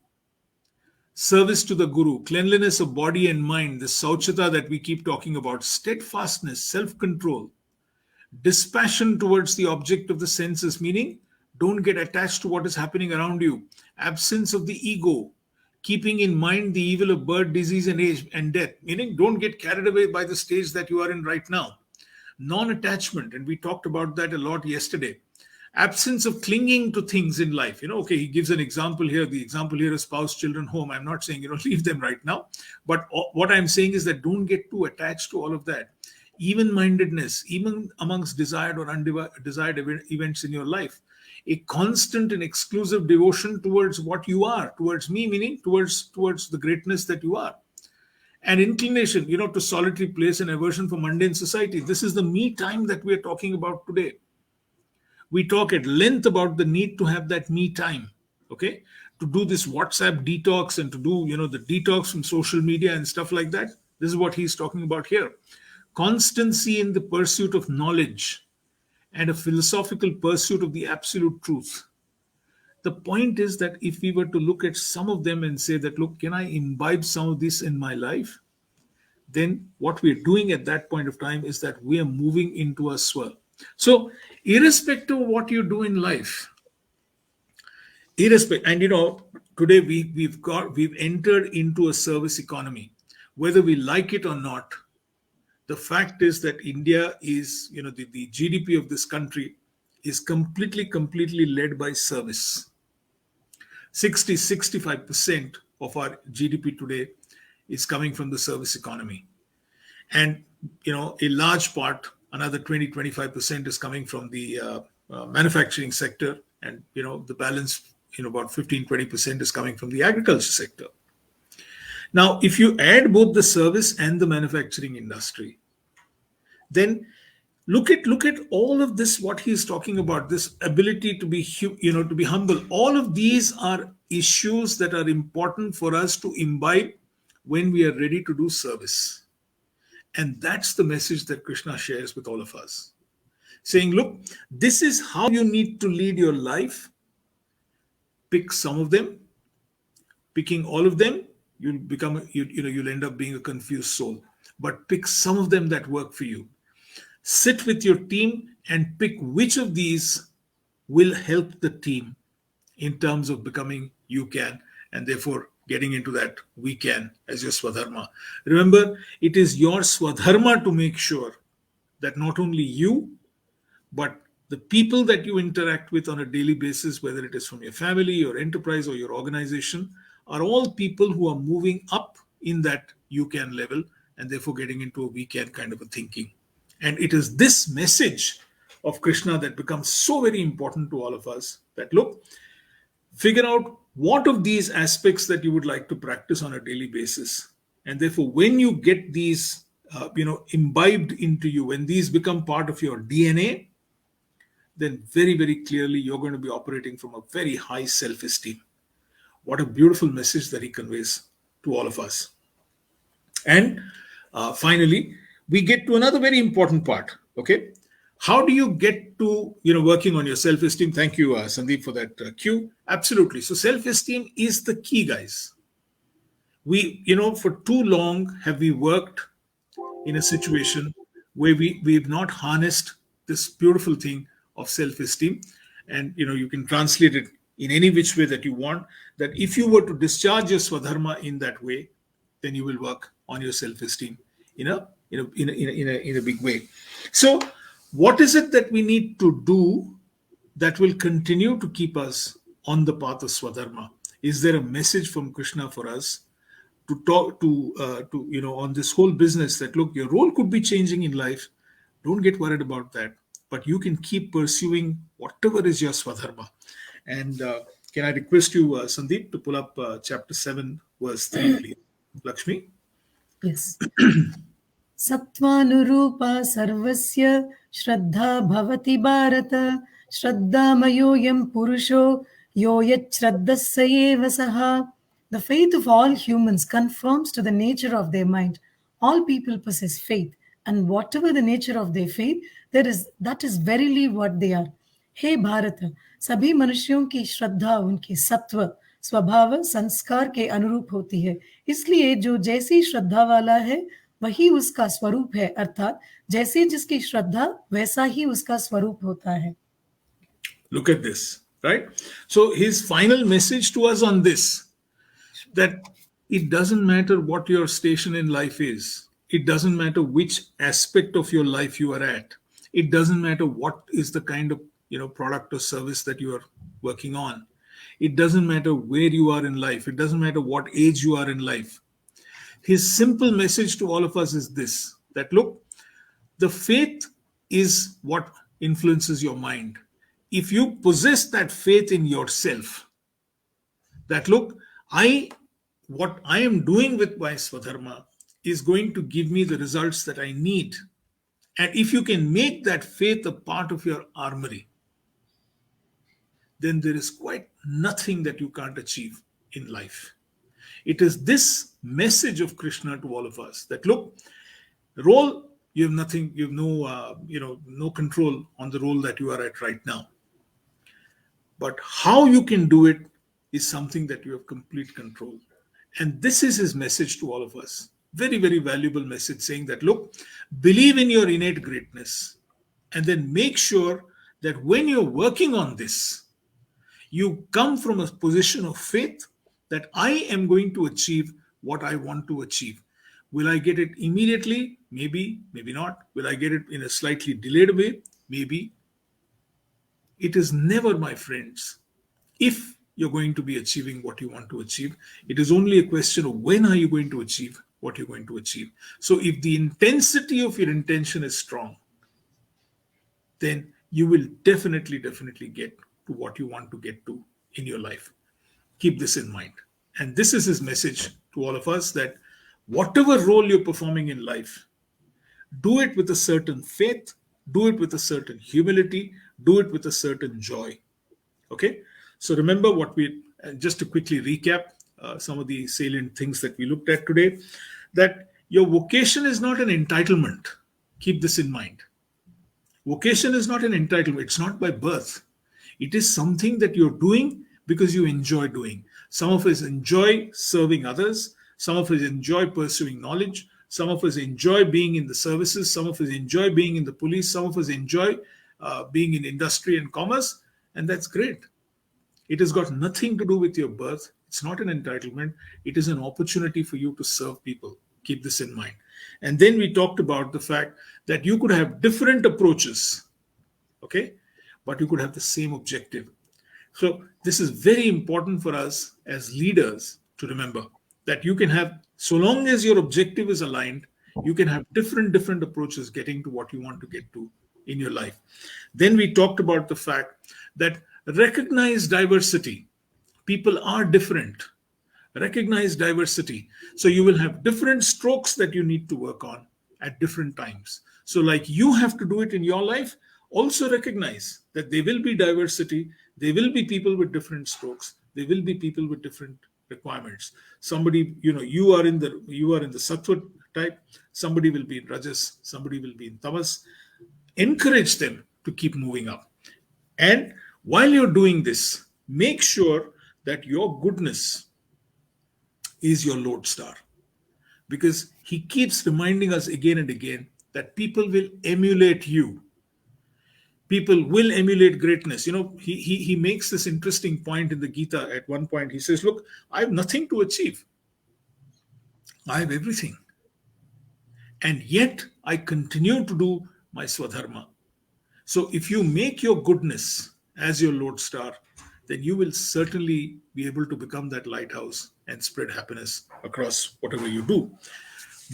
Speaker 3: Service to the Guru, cleanliness of body and mind, the sauchata that we keep talking about, steadfastness, self-control, dispassion towards the object of the senses, meaning don't get attached to what is happening around you, absence of the ego, keeping in mind the evil of birth, disease, and age and death, meaning don't get carried away by the stage that you are in right now. Non-attachment, and we talked about that a lot yesterday. Absence of clinging to things in life. He gives an example here. The example here is spouse, children, home. I'm not saying, leave them right now. But what I'm saying is that don't get too attached to all of that. Even-mindedness, even amongst desired or undesired events in your life. A constant and exclusive devotion towards what you are, towards me, meaning towards the greatness that you are. And inclination, to solitary place and aversion for mundane society. This is the me time that we are talking about today. We talk at length about the need to have that me time, okay? To do this WhatsApp detox and to do, the detox from social media and stuff like that. This is what he's talking about here. Constancy in the pursuit of knowledge and a philosophical pursuit of the absolute truth. The point is that if we were to look at some of them and say that, look, can I imbibe some of this in my life? Then what we're doing at that point of time is that we are moving into a swirl. So irrespective of what you do in life, and today we've entered into a service economy, whether we like it or not. The fact is that India is, the GDP of this country is completely led by service. 65% of our GDP today is coming from the service economy. And, a large part, another 20-25% is coming from the manufacturing sector. And, the balance, about 15-20% is coming from the agriculture sector. Now, if you add both the service and the manufacturing industry, then look at all of this, what he's talking about, this ability to be, to be humble. All of these are issues that are important for us to imbibe when we are ready to do service. And that's the message that Krishna shares with all of us. Saying, look, this is how you need to lead your life. Pick some of them. Picking all of them, you'll end up being a confused soul. But pick some of them that work for you. Sit with your team and pick which of these will help the team in terms of becoming you can, and therefore getting into that we can as your Swadharma. Remember, it is your Swadharma to make sure that not only you, but the people that you interact with on a daily basis, whether it is from your family, your enterprise, or your organization, are all people who are moving up in that you can level and therefore getting into a we can kind of a thinking. And it is this message of Krishna that becomes so very important to all of us, that look, figure out what of these aspects that you would like to practice on a daily basis. And therefore, when you get these, imbibed into you, when these become part of your DNA, then very, very clearly you're going to be operating from a very high self-esteem. What a beautiful message that he conveys to all of us. And finally, we get to another very important part. Okay, how do you get to working on your self-esteem? Thank you, Sandeep, for that cue. Absolutely. So self-esteem is the key, guys. We, for too long have we worked in a situation where we've not harnessed this beautiful thing of self-esteem. And you can translate it in any which way that you want, that if you were to discharge your Swadharma in that way, then you will work on your self-esteem in a big way. So what is it that we need to do that will continue to keep us on the path of Swadharma? Is there a message from Krishna for us to talk to on this whole business, that look, your role could be changing in life. Don't get worried about that, but you can keep pursuing whatever is your Swadharma. And can I request you, Sandeep, to pull up chapter 7, verse 3, please? Lakshmi?
Speaker 2: Yes. Sattvanurupa sarvasya shraddha bhavati bharata shraddhamayoyam purusho yoyat shraddhasya eva saha. The faith of all humans conforms to the nature of their mind. All people possess faith, and whatever the nature of their faith, that is verily what they are. हे भारत, सभी मनुष्यों की श्रद्धा उनके सत्व, स्वभाव, संस्कार के अनुरूप होती है. इसलिए जो जैसी श्रद्धा वाला है वही उसका स्वरूप है, अर्थात जैसे जिसकी श्रद्धा वैसा ही उसका स्वरूप होता है.
Speaker 3: Look at this, right? So his final message to us on this, that it doesn't matter what your station in life is. It doesn't matter which aspect of your life you are at. It doesn't matter what is the kind of product or service that you are working on. It doesn't matter where you are in life. It doesn't matter what age you are in life. His simple message to all of us is this, that look, the faith is what influences your mind. If you possess that faith in yourself, that look, what I am doing with my Swadharma is going to give me the results that I need. And if you can make that faith a part of your armory, then there is quite nothing that you can't achieve in life. It is this message of Krishna to all of us, that look, role, you have nothing, you have no control on the role that you are at right now. But how you can do it is something that you have complete control. And this is his message to all of us. Very, very valuable message, saying that, look, believe in your innate greatness, and then make sure that when you're working on this, you come from a position of faith that I am going to achieve what I want to achieve. Will I get it immediately? Maybe, maybe not. Will I get it in a slightly delayed way? Maybe. It is never, my friends, if you're going to be achieving what you want to achieve. It is only a question of when are you going to achieve what you're going to achieve. So if the intensity of your intention is strong, then you will definitely get to what you want to get to in your life. Keep this in mind. And this is his message to all of us, that whatever role you're performing in life, do it with a certain faith, do it with a certain humility, do it with a certain joy. Okay? So remember what just to quickly recap some of the salient things that we looked at today, that your vocation is not an entitlement. Keep this in mind. Vocation is not an entitlement. It's not by birth. It is something that you're doing because you enjoy doing. Some of us enjoy serving others. Some of us enjoy pursuing knowledge. Some of us enjoy being in the services. Some of us enjoy being in the police. Some of us enjoy being in industry and commerce. And that's great. It has got nothing to do with your birth. It's not an entitlement. It is an opportunity for you to serve people. Keep this in mind. And then we talked about the fact that you could have different approaches. Okay? but you could have the same objective. So this is very important for us as leaders to remember that you can have, so long as your objective is aligned, you can have different approaches getting to what you want to get to in your life. Then we talked about the fact that recognize diversity. People are different. Recognize diversity. So you will have different strokes that you need to work on at different times. So, like you have to do it in your life, also recognize that there will be diversity. There will be people with different strokes. There will be people with different requirements. Somebody, you are in the sattva type. Somebody will be in rajas. Somebody will be in tamas. Encourage them to keep moving up. And while you're doing this, make sure that your goodness is your lodestar, because he keeps reminding us again and again that people will emulate you. People will emulate greatness. He makes this interesting point in the Gita. At one point he says, look, I have nothing to achieve, I have everything, and yet I continue to do my Swadharma. So if you make your goodness as your lodestar, then you will certainly be able to become that lighthouse and spread happiness across whatever you do.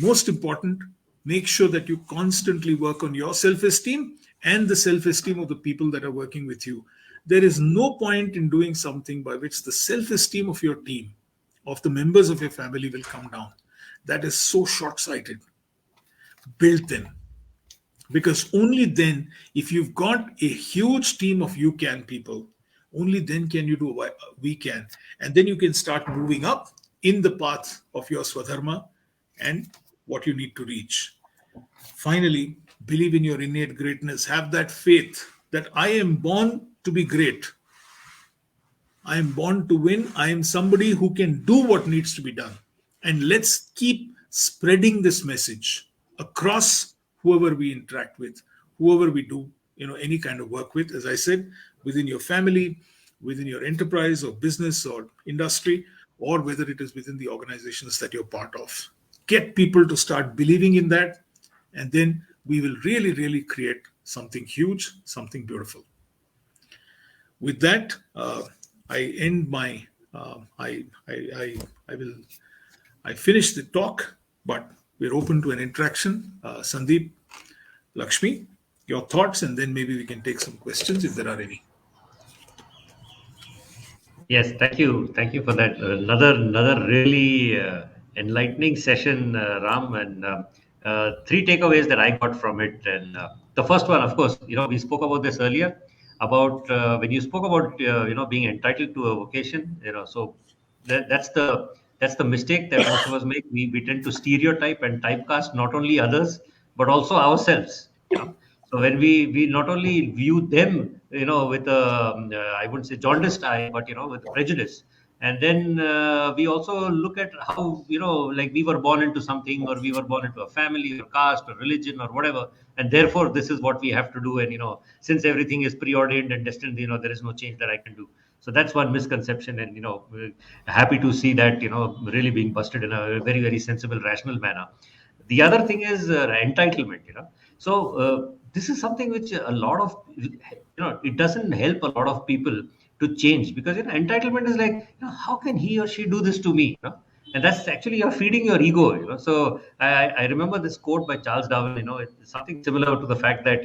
Speaker 3: Most important, make sure that you constantly work on your self-esteem and the self-esteem of the people that are working with you. There is no point in doing something by which the self-esteem of your team, of the members of your family, will come down. That is so short-sighted. Build them. Because only then, if you've got a huge team of you can people, only then can you do what we can. And then you can start moving up in the path of your Swadharma and what you need to reach. Finally, believe in your innate greatness. Have that faith that I am born to be great. I am born to win. I am somebody who can do what needs to be done. And let's keep spreading this message across whoever we interact with, whoever we do, any kind of work with. As I said, within your family, within your enterprise or business or industry, or whether it is within the organizations that you're part of. Get people to start believing in that, and then we will really, really create something huge, something beautiful. With that, I end my. I finish the talk, but we're open to an interaction. Sandeep, Lakshmi, your thoughts, and then maybe we can take some questions if there are any.
Speaker 1: Yes, thank you for that. Another really enlightening session, Ram, and 3 takeaways that I got from it. And the first one, of course, we spoke about this earlier about when you spoke about being entitled to a vocation. So that's the mistake that most of us make. We tend to stereotype and typecast not only others but also ourselves. So when we not only view them, with I wouldn't say jaundiced eye, but with prejudice, and then we also look at how like we were born into something, or we were born into a family or caste or religion or whatever, and therefore this is what we have to do. And since everything is preordained and destined, there is no change that I can do. So that's one misconception, and we're happy to see that really being busted in a very, very sensible, rational manner. The other thing is entitlement. So this is something which a lot of it doesn't help a lot of people to change, because entitlement is like, how can he or she do this to me? And that's actually, you're feeding your ego. So I remember this quote by Charles Darwin. It's something similar to the fact that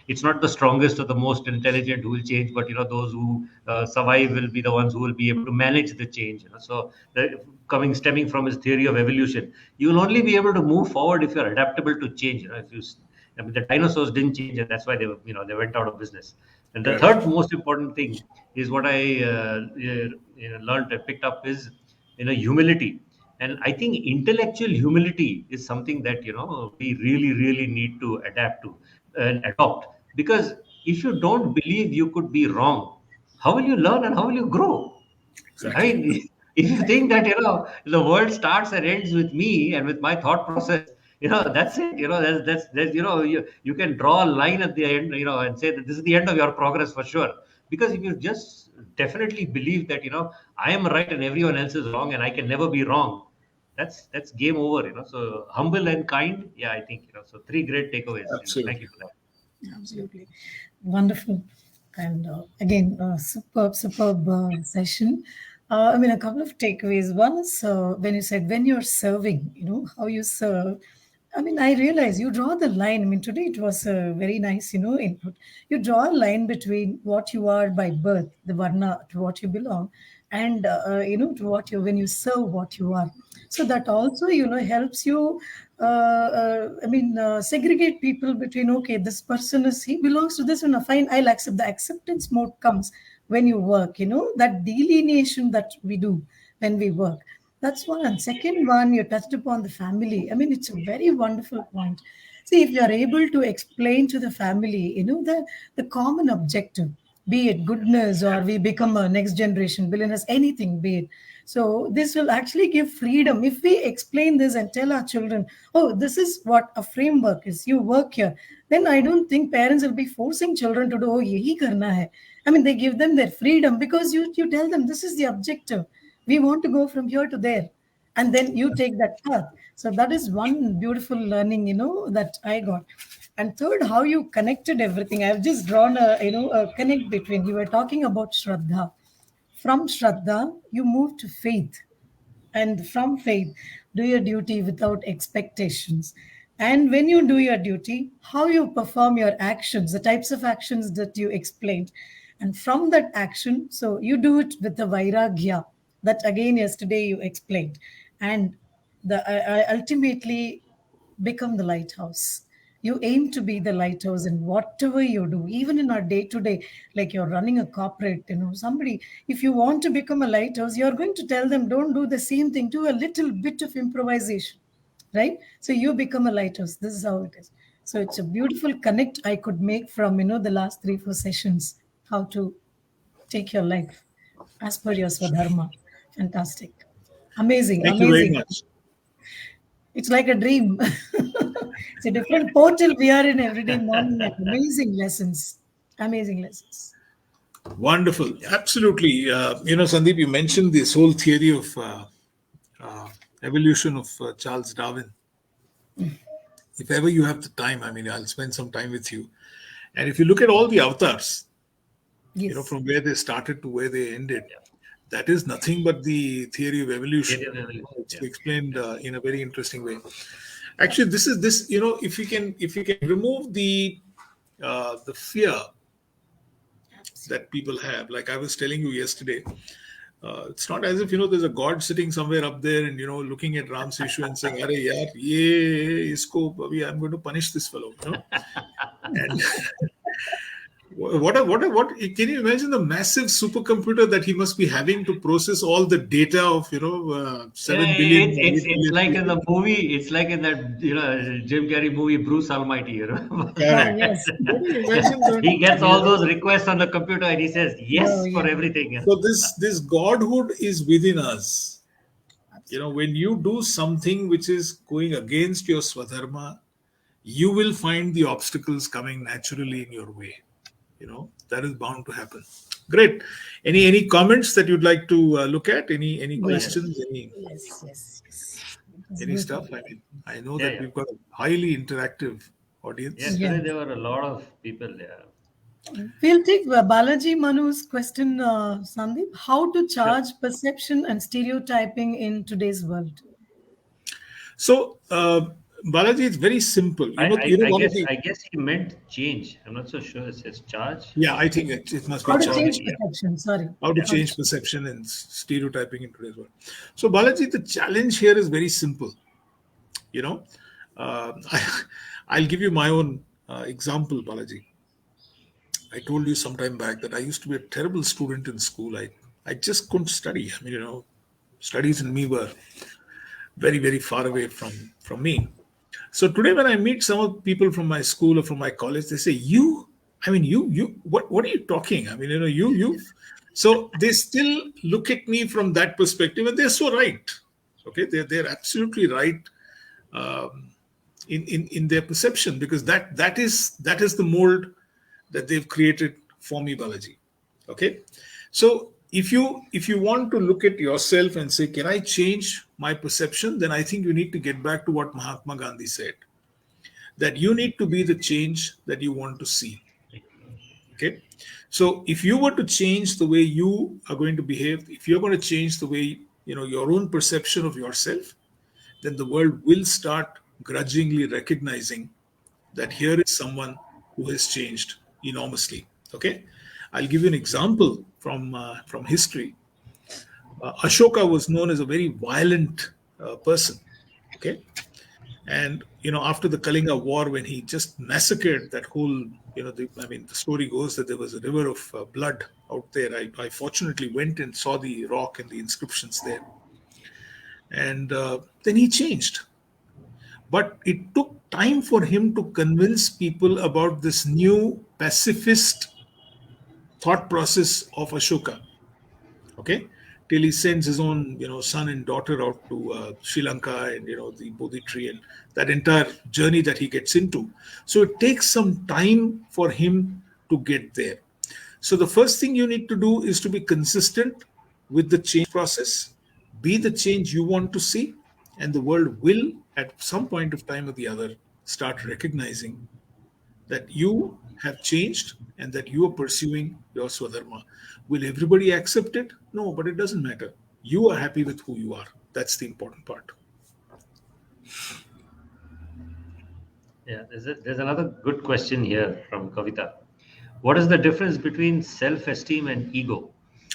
Speaker 1: it's not the strongest or the most intelligent who will change, but those who survive will be the ones who will be able to manage the change. So stemming from his theory of evolution, you will only be able to move forward if you're adaptable to change. The dinosaurs didn't change, and that's why they went out of business. And the third most important thing is what I learned and picked up is humility. And I think intellectual humility is something that we really, really need to adapt to and adopt. Because if you don't believe you could be wrong, how will you learn and how will you grow?
Speaker 3: Exactly.
Speaker 1: I mean, if you think that the world starts and ends with me and with my thought process, that's it. That's you can draw a line at the end, and say that this is the end of your progress for sure. Because if you just definitely believe that I am right and everyone else is wrong and I can never be wrong, that's game over. So humble and kind, yeah, I think so 3 great takeaways.
Speaker 3: Absolutely.
Speaker 1: Thank you for that.
Speaker 2: Absolutely. Wonderful. And again, superb session. I mean, a couple of takeaways. One is when you said when you're serving, how you serve. I mean, I realize you draw the line. I mean, today it was a very nice, input. You draw a line between what you are by birth, the varna, to what you belong, and to what you when you serve what you are. So that also, helps you. Segregate people between, okay, this person is, he belongs to this one. Fine, I'll accept. The acceptance mode comes when you work. That delineation that we do when we work. That's one. And second one, you touched upon the family. I mean, it's a very wonderful point. See, if you are able to explain to the family, the common objective, be it goodness or we become a next generation billionaires, anything be it. So this will actually give freedom. If we explain this and tell our children, oh, this is what a framework is, you work here, then I don't think parents will be forcing children to do, oh, yehi karna hai. I mean, they give them their freedom because you tell them this is the objective. We want to go from here to there. And then you take that path. So that is one beautiful learning, that I got. And third, how you connected everything. I've just drawn a connect between. You were talking about Shraddha. From Shraddha, you move to faith. And from faith, do your duty without expectations. And when you do your duty, how you perform your actions, the types of actions that you explained. And from that action, so you do it with the vairagya that again yesterday you explained. And ultimately become the lighthouse. You aim to be the lighthouse in whatever you do, even in our day to day, like you're running a corporate, somebody, if you want to become a lighthouse, you're going to tell them, don't do the same thing, do a little bit of improvisation, right? So you become a lighthouse. This is how it is. So it's a beautiful connect I could make from, the last 3-4 sessions, how to take your life as per your Swadharma. Fantastic. Amazing,
Speaker 3: Thank you very
Speaker 2: amazing.
Speaker 3: much.
Speaker 2: It's like a dream. It's a different portal we are in everyday morning. Amazing lessons. Amazing lessons.
Speaker 3: Wonderful. Absolutely. Sandeep, you mentioned this whole theory of evolution of Charles Darwin. If ever you have the time, I mean, I'll spend some time with you. And if you look at all the avatars,
Speaker 2: Yes.
Speaker 3: from where they started to where they ended, that is nothing but the theory of evolution.
Speaker 1: Theory of evolution,
Speaker 3: It's
Speaker 1: yeah.
Speaker 3: explained in a very interesting way. Actually, this is this. If you can remove the fear that people have, like I was telling you yesterday, it's not as if there's a god sitting somewhere up there and looking at Ram Seshu and saying, "Arey yaar, ye isko abhi I'm going to punish this fellow." And what can you imagine the massive supercomputer that he must be having to process all the data of 7
Speaker 1: Yeah,
Speaker 3: billion
Speaker 1: it's like in
Speaker 3: people?
Speaker 1: the movie. It's like in that Jim Carrey movie Bruce Almighty.
Speaker 2: Oh,
Speaker 3: Correct.
Speaker 2: yes.
Speaker 3: Can you imagine that?
Speaker 1: He gets all those requests on the computer and he says
Speaker 2: Oh,
Speaker 1: yes for
Speaker 2: yeah.
Speaker 1: everything.
Speaker 3: So this godhood is within us. When you do something which is going against your Swadharma, you will find the obstacles coming naturally in your way. That is bound to happen. Great. Any comments that you'd like to look at? Any
Speaker 2: Yes.
Speaker 3: questions?
Speaker 2: Yes.
Speaker 3: Any stuff? I mean, I know
Speaker 1: Yeah,
Speaker 3: that
Speaker 1: yeah.
Speaker 3: we've got a highly interactive
Speaker 1: Yeah,
Speaker 3: audience.
Speaker 2: Yeah.
Speaker 1: today there were a lot of people there.
Speaker 2: We'll take Balaji Manu's question, Sandeep. How to charge perception and stereotyping in today's world?
Speaker 3: So, Balaji, it's very simple. One of the
Speaker 1: I guess he meant change. I'm not so sure it says charge.
Speaker 3: yeah, I think it must be
Speaker 2: How to
Speaker 3: charged.
Speaker 2: change perception? Sorry.
Speaker 3: How to
Speaker 1: Yeah.
Speaker 3: change perception and stereotyping in today's world. So, Balaji, the challenge here is very simple. You know, I'll give you my own example, Balaji. I told you some time back that I used to be a terrible student in school. I just couldn't study. I mean, studies in me were very, very far away from me. So today, when I meet some of the people from my school or from my college, they say, "You, I mean, what are you talking? I mean, you." So they still look at me from that perspective, and they're so right. Okay, they're absolutely right in their perception, because that is the mold that they've created for me, Balaji. Okay, so if you want to look at yourself and say, can I change my perception, then I think you need to get back to what Mahatma Gandhi said, that you need to be the change that you want to see. Okay. So if you were to change the way you are going to behave, if you're going to change the way, your own perception of yourself, then the world will start grudgingly recognizing that here is someone who has changed enormously. Okay. I'll give you an example from history. Ashoka was known as a very violent person. Okay. And after the Kalinga War, when he just massacred that whole, the story goes that there was a river of blood out there. I fortunately went and saw the rock and the inscriptions there, and then he changed. But it took time for him to convince people about this new pacifist thought process of Ashoka. Okay, till he sends his own son and daughter out to Sri Lanka, and the Bodhi tree, and that entire journey that he gets into. So it takes some time for him to get there. So the first thing you need to do is to be consistent with the change process, be the change you want to see, and the world will at some point of time or the other start recognizing that you have changed and that you are pursuing your Swadharma. Will everybody accept it? No, but it doesn't matter. You are happy with who you are. That's the important part.
Speaker 1: Yeah, there's another good question here from Kavita. What is the difference between self-esteem and ego?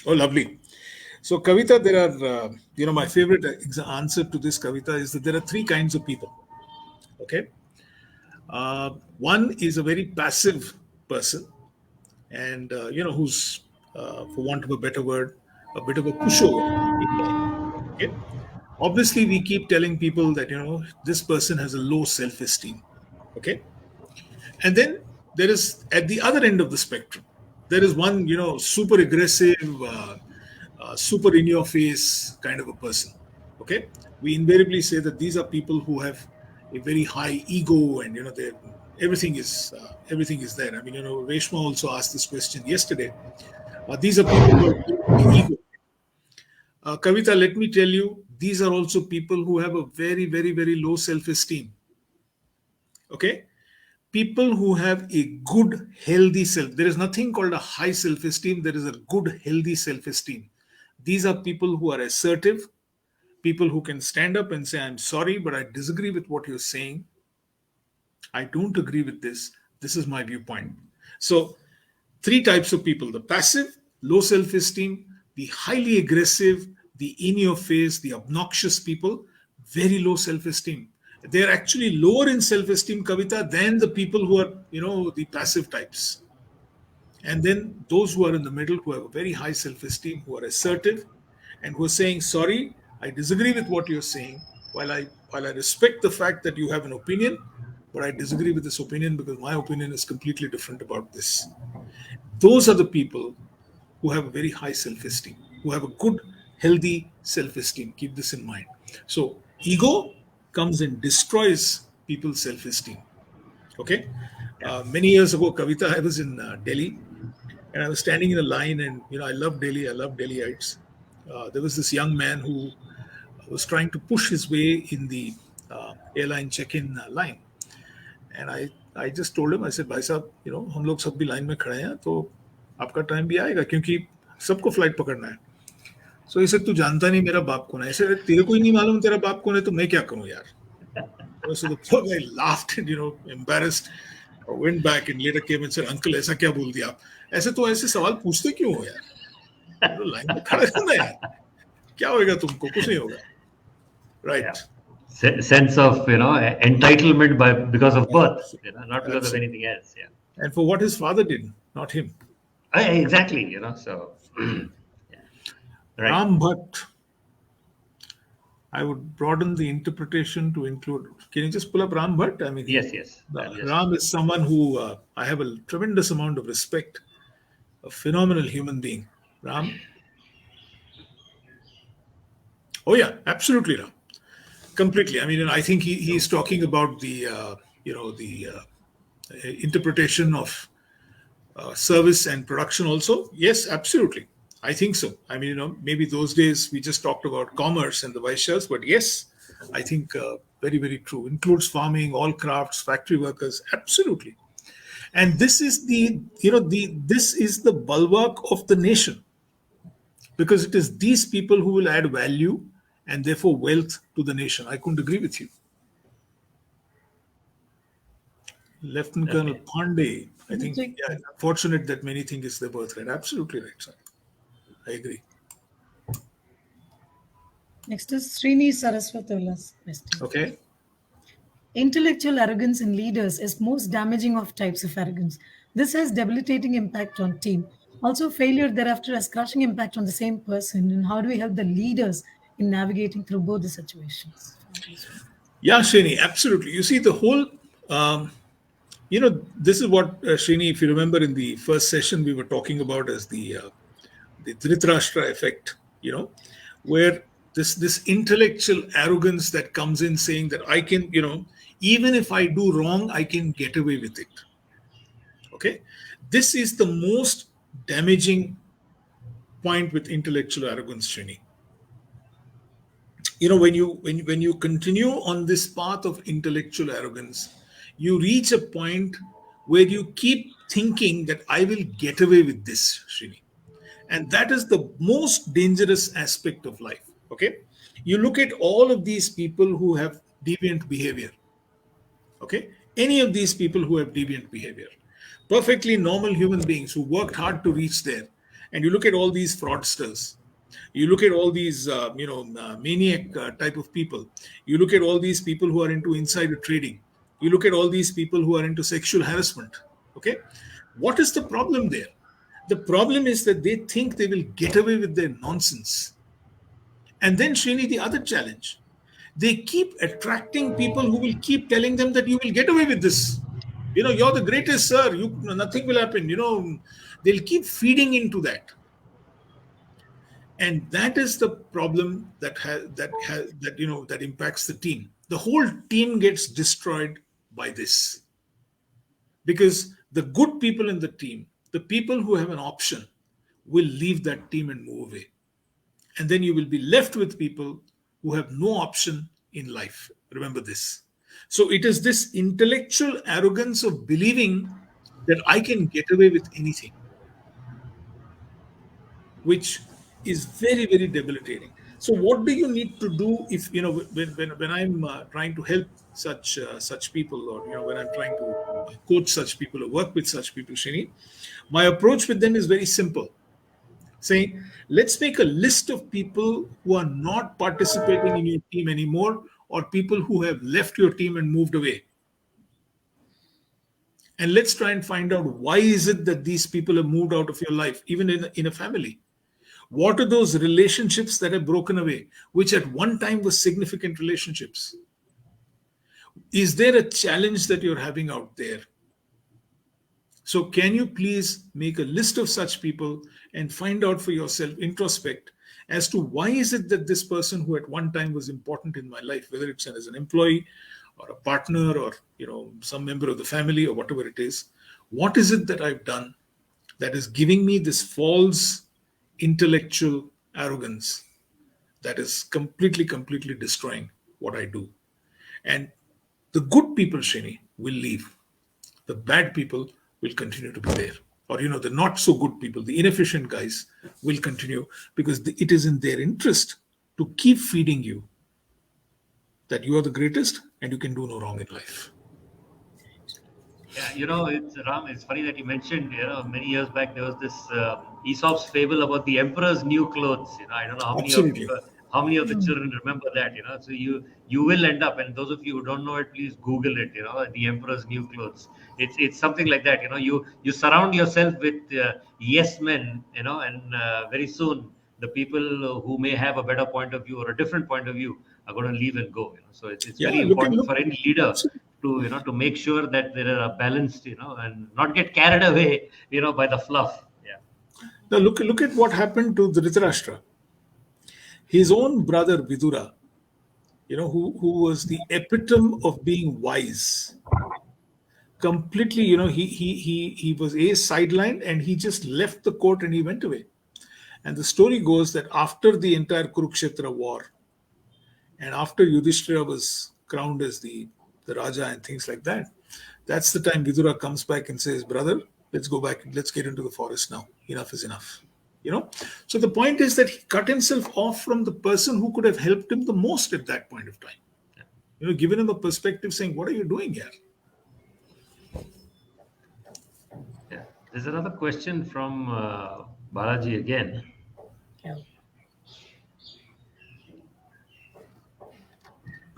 Speaker 3: Oh, lovely. So, Kavita, there are, my favorite answer to this, Kavita, is that there are three kinds of people. Okay. One is a very passive person, and who's, for want of a better word, a bit of a pushover in life. Okay. Obviously, we keep telling people that this person has a low self-esteem. Okay. And then there is, at the other end of the spectrum, there is one super aggressive, super in your face kind of a person. Okay. We invariably say that these are people who have a very high ego, and everything is there. I mean, Reshma also asked this question yesterday. These are people who have very high ego. Kavita, let me tell you, these are also people who have a very, very, very low self-esteem. Okay. People who have a good, healthy self. There is nothing called a high self-esteem. There is a good, healthy self-esteem. These are people who are assertive, people who can stand up and say, I'm sorry, but I disagree with what you're saying. I don't agree with this. This is my viewpoint. So, three types of people: the passive, low self-esteem; the highly aggressive, the in-your-face, the obnoxious people, very low self-esteem. They're actually lower in self-esteem, Kavita, than the people who are, the passive types. And then those who are in the middle, who have a very high self-esteem, who are assertive, and who are saying, sorry, I disagree with what you're saying. While I respect the fact that you have an opinion, but I disagree with this opinion because my opinion is completely different about this. Those are the people who have a very high self-esteem, who have a good, healthy self-esteem. Keep this in mind. So ego comes and destroys people's self-esteem. Okay. Many years ago, Kavita, I was in Delhi, and I was standing in a line, and I love Delhi. I love Delhiites. There was this young man who was trying to push his way in the airline check-in line, and I just told him, I said, भाई साहब, हम लोग सब भी line में खड़े हैं, तो आपका टाइम भी आएगा क्योंकि सबको फ्लाइट पकड़ना है. So he said, तू जानता नहीं मेरा बाप कौन है. I said, तेरे को ही नहीं मालूम तेरा बाप कौन है, तो मैं क्या करूं यार. So the poor guy laughed and embarrassed, went back and later came and said, uncle, ऐसा क्या बोल दिया आप. ऐसे तो ऐसे सवाल पूछते क्यों हो यार. लाइन में खड़ा रहना यार, क्या होगा तुमको, कुछ नहीं होगा. Right.
Speaker 1: Yeah. Sense of entitlement because of birth, not because of anything else. Yeah.
Speaker 3: And for what his father did, not him.
Speaker 1: Exactly. So. Yeah. Right.
Speaker 3: Ram Bhatt. I would broaden the interpretation to include. Can you just pull up Ram Bhatt? I mean,
Speaker 1: yes.
Speaker 3: Ram is someone who I have a tremendous amount of respect. A phenomenal human being. Ram. Oh yeah, absolutely, Ram. Completely. I mean, I think he's talking about the interpretation of service and production also. Yes, absolutely. I think so. I mean, maybe those days we just talked about commerce and the Vaishyas, but yes, I think very, very true. Includes farming, all crafts, factory workers, absolutely. And this is this is the bulwark of the nation, because it is these people who will add value and therefore wealth to the nation. I couldn't agree with you. Lieutenant Colonel
Speaker 1: Okay.
Speaker 3: Pandey, I think,
Speaker 2: Take-
Speaker 3: yeah, unfortunate that many think it's their birthright. Absolutely right, sir. I agree.
Speaker 2: Next is Srini Saraswatula's question.
Speaker 3: Okay.
Speaker 2: Intellectual arrogance in leaders is most damaging of types of arrogance. This has debilitating impact on team. Also, failure thereafter has crushing impact on the same person. And how do we help the leaders in navigating through both the situations?
Speaker 3: Yeah, Srini, absolutely. You see, the whole, um, this is what, Srini, if you remember in the first session, we were talking about as the Dhritarashtra effect, where this intellectual arrogance that comes in saying that I can, even if I do wrong, I can get away with it. Okay. This is the most damaging point with intellectual arrogance, Srini. When you continue on this path of intellectual arrogance, you reach a point where you keep thinking that I will get away with this, Srini. And that is the most dangerous aspect of life. Okay. You look at all of these people who have deviant behavior. Okay. Any of these people who have deviant behavior, perfectly normal human beings who worked hard to reach there. And you look at all these fraudsters. You look at all these, maniac type of people. You look at all these people who are into insider trading. You look at all these people who are into sexual harassment. Okay. What is the problem there? The problem is that they think they will get away with their nonsense. And then, Srini, the other challenge, they keep attracting people who will keep telling them that you will get away with this. You're the greatest, sir. Nothing will happen. They'll keep feeding into that. And that is the problem that impacts the team. The whole team gets destroyed by this, because the good people in the team, the people who have an option, will leave that team and move away. And then you will be left with people who have no option in life. Remember this. So it is this intellectual arrogance of believing that I can get away with anything, which is very, very debilitating. So what do you need to do if, when I'm trying to help such people, or when I'm trying to coach such people or work with such people, Shini, my approach with them is very simple. Saying, let's make a list of people who are not participating in your team anymore, or people who have left your team and moved away. And let's try and find out, why is it that these people have moved out of your life, even in a family? What are those relationships that have broken away, which at one time were significant relationships? Is there a challenge that you're having out there? So can you please make a list of such people and find out for yourself, introspect, as to why is it that this person who at one time was important in my life, whether it's as an employee or a partner, or some member of the family, or whatever it is, what is it that I've done that is giving me this false intellectual arrogance that is completely destroying what I do? And the good people, Shini, will leave. The bad people will continue to be there. Or, the not so good people, the inefficient guys, will continue, because it is in their interest to keep feeding you that you are the greatest and you can do no wrong in life.
Speaker 1: Yeah, it's Ram. It's funny that you mentioned. Many years back there was this Aesop's fable about the emperor's new clothes. I don't know
Speaker 3: Absolutely.
Speaker 1: how many of the children remember that. So you will end up, and those of you who don't know it, please Google it. The emperor's new clothes. It's something like that. You surround yourself with yes men. And very soon the people who may have a better point of view or a different point of view are going to leave and go. So it's
Speaker 3: Yeah,
Speaker 1: very
Speaker 3: look at
Speaker 1: important
Speaker 3: look.
Speaker 1: for any leader
Speaker 3: Absolutely.
Speaker 1: to make sure that there are balanced, and not get carried away, by the fluff. Yeah.
Speaker 3: Now look at what happened to Dhritarashtra. His own brother Vidura, who was the epitome of being wise. Completely, he was sidelined, and he just left the court and he went away. And the story goes that after the entire Kurukshetra war, and after Yudhishthira was crowned as the Raja and things like that, That's the time Vidura comes back and says, brother, let's go back, let's get into the forest now. Enough is enough. So the point is that he cut himself off from the person who could have helped him the most at that point of time. Given him a perspective saying, what are you doing here?
Speaker 1: Yeah. There's another question from Balaji again.
Speaker 2: Yeah.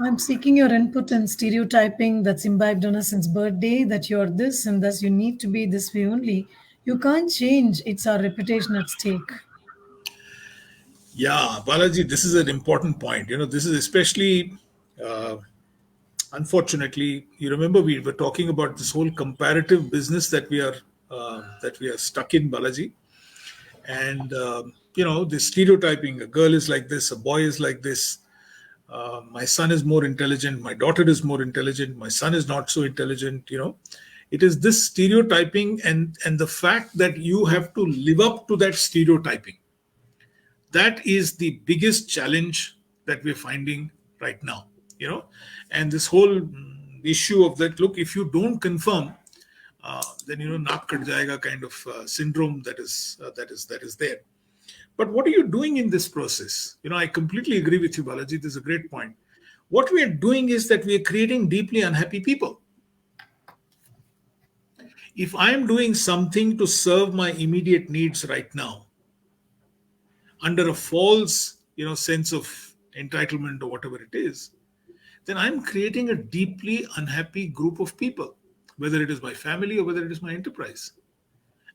Speaker 2: I'm seeking your input in stereotyping that's imbibed on us since birthday, that you're this and thus you need to be this way only. You can't change. It's our reputation at stake.
Speaker 3: Yeah, Balaji, this is an important point. This is especially, unfortunately, you remember we were talking about this whole comparative business that we are stuck in, Balaji. And, the stereotyping, a girl is like this, a boy is like this. My son is more intelligent, my daughter is more intelligent, my son is not so intelligent. It is this stereotyping and the fact that you have to live up to that stereotyping. That is the biggest challenge that we're finding right now. And this whole issue of that, look, if you don't confirm, then naak kat jayega kind of syndrome that is there. But what are you doing in this process? I completely agree with you, Balaji. This is a great point. What we are doing is that we are creating deeply unhappy people. If I am doing something to serve my immediate needs right now, under a false, sense of entitlement or whatever it is, then I'm creating a deeply unhappy group of people, whether it is my family or whether it is my enterprise.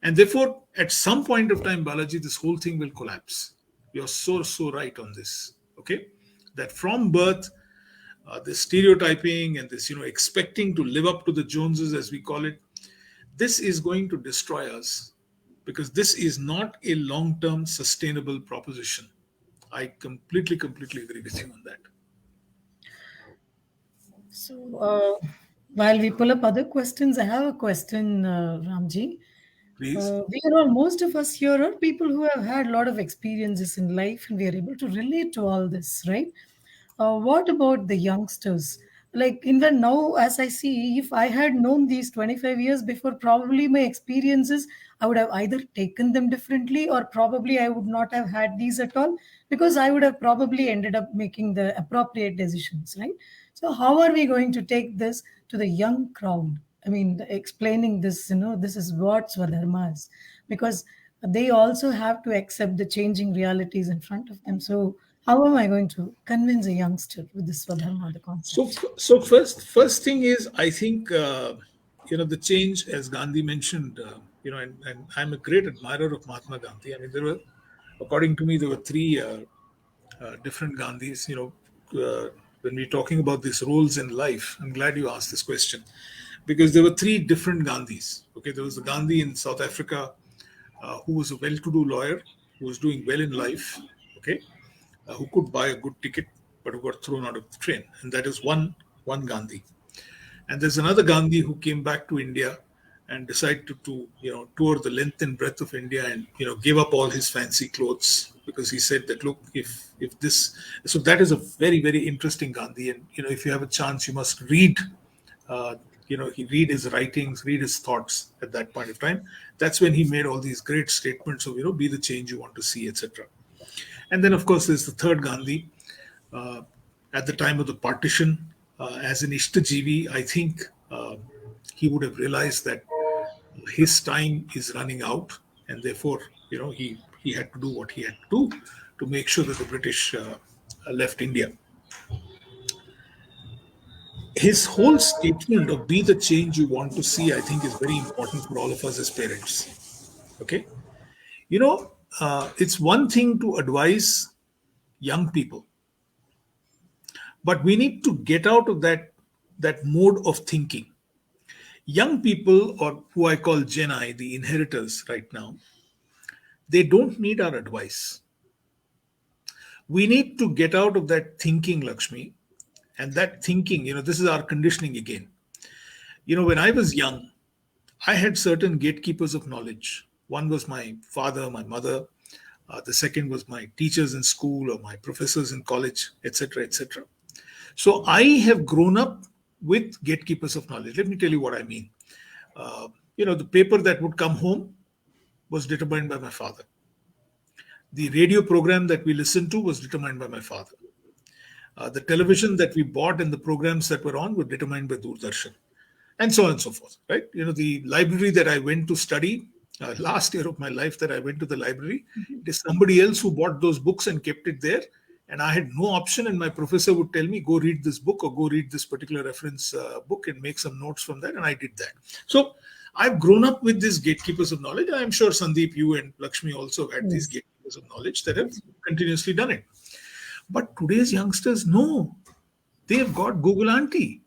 Speaker 3: And therefore, at some point of time, Balaji, this whole thing will collapse. You're so right on this. Okay, that from birth, this stereotyping and this, expecting to live up to the Joneses, as we call it, this is going to destroy us, because this is not a long-term sustainable proposition. I completely agree with you on that.
Speaker 2: So, while we pull up other questions, I have a question, Ramji.
Speaker 3: Please.
Speaker 2: Most of us here are people who have had a lot of experiences in life, and we are able to relate to all this, right? What about the youngsters? Like, even now, as I see, if I had known these 25 years before, probably my experiences, I would have either taken them differently, or probably I would not have had these at all, because I would have probably ended up making the appropriate decisions, right? So, how are we going to take this to the young crowd? I mean, explaining this, this is what Swadharma is, because they also have to accept the changing realities in front of them. So, how am I going to convince a youngster with this Swadharma, the concept?
Speaker 3: So first thing is, I think, the change, as Gandhi mentioned, and I'm a great admirer of Mahatma Gandhi. I mean, according to me, there were three different Gandhis. When we're talking about these roles in life, I'm glad you asked this question, because there were three different Gandhis. Okay, there was the Gandhi in South Africa, who was a well-to-do lawyer, who was doing well in life. Okay. Who could buy a good ticket, but who got thrown out of the train. And that is one Gandhi. And there's another Gandhi who came back to India and decided to tour the length and breadth of India, and gave up all his fancy clothes, because he said that, look, if this, so that is a very, very interesting Gandhi. And if you have a chance, you must read he read his writings, read his thoughts at that point of time. That's when he made all these great statements of be the change you want to see, etc. And then, of course, there's the third Gandhi. At the time of the partition, as an Ishtajivi, I think he would have realized that his time is running out, and therefore, he had to do what he had to do to make sure that the British left India. His whole statement of be the change you want to see, I think, is very important for all of us as parents. Okay? It's one thing to advise young people, but we need to get out of that mode of thinking. Young people, or who I call Gen I, the inheritors right now, they don't need our advice. We need to get out of that thinking, Lakshmi, and that thinking, this is our conditioning again. When I was young, I had certain gatekeepers of knowledge. One was my father, my mother. The second was my teachers in school or my professors in college, etc., etc. So I have grown up with gatekeepers of knowledge. Let me tell you what I mean. The paper that would come home was determined by my father. The radio program that we listened to was determined by my father. The television that we bought and the programs that were on were determined by Doordarshan, and so on and so forth, right? The library that I went to study, last year of my life that I went to the library, it is somebody else who bought those books and kept it there. And I had no option, and my professor would tell me, go read this book or go read this particular reference book and make some notes from that. And I did that. So I've grown up with these gatekeepers of knowledge. And I'm sure Sandeep, you and Lakshmi also had these gatekeepers of knowledge that have continuously done it. But today's youngsters, no, they've got Google Auntie.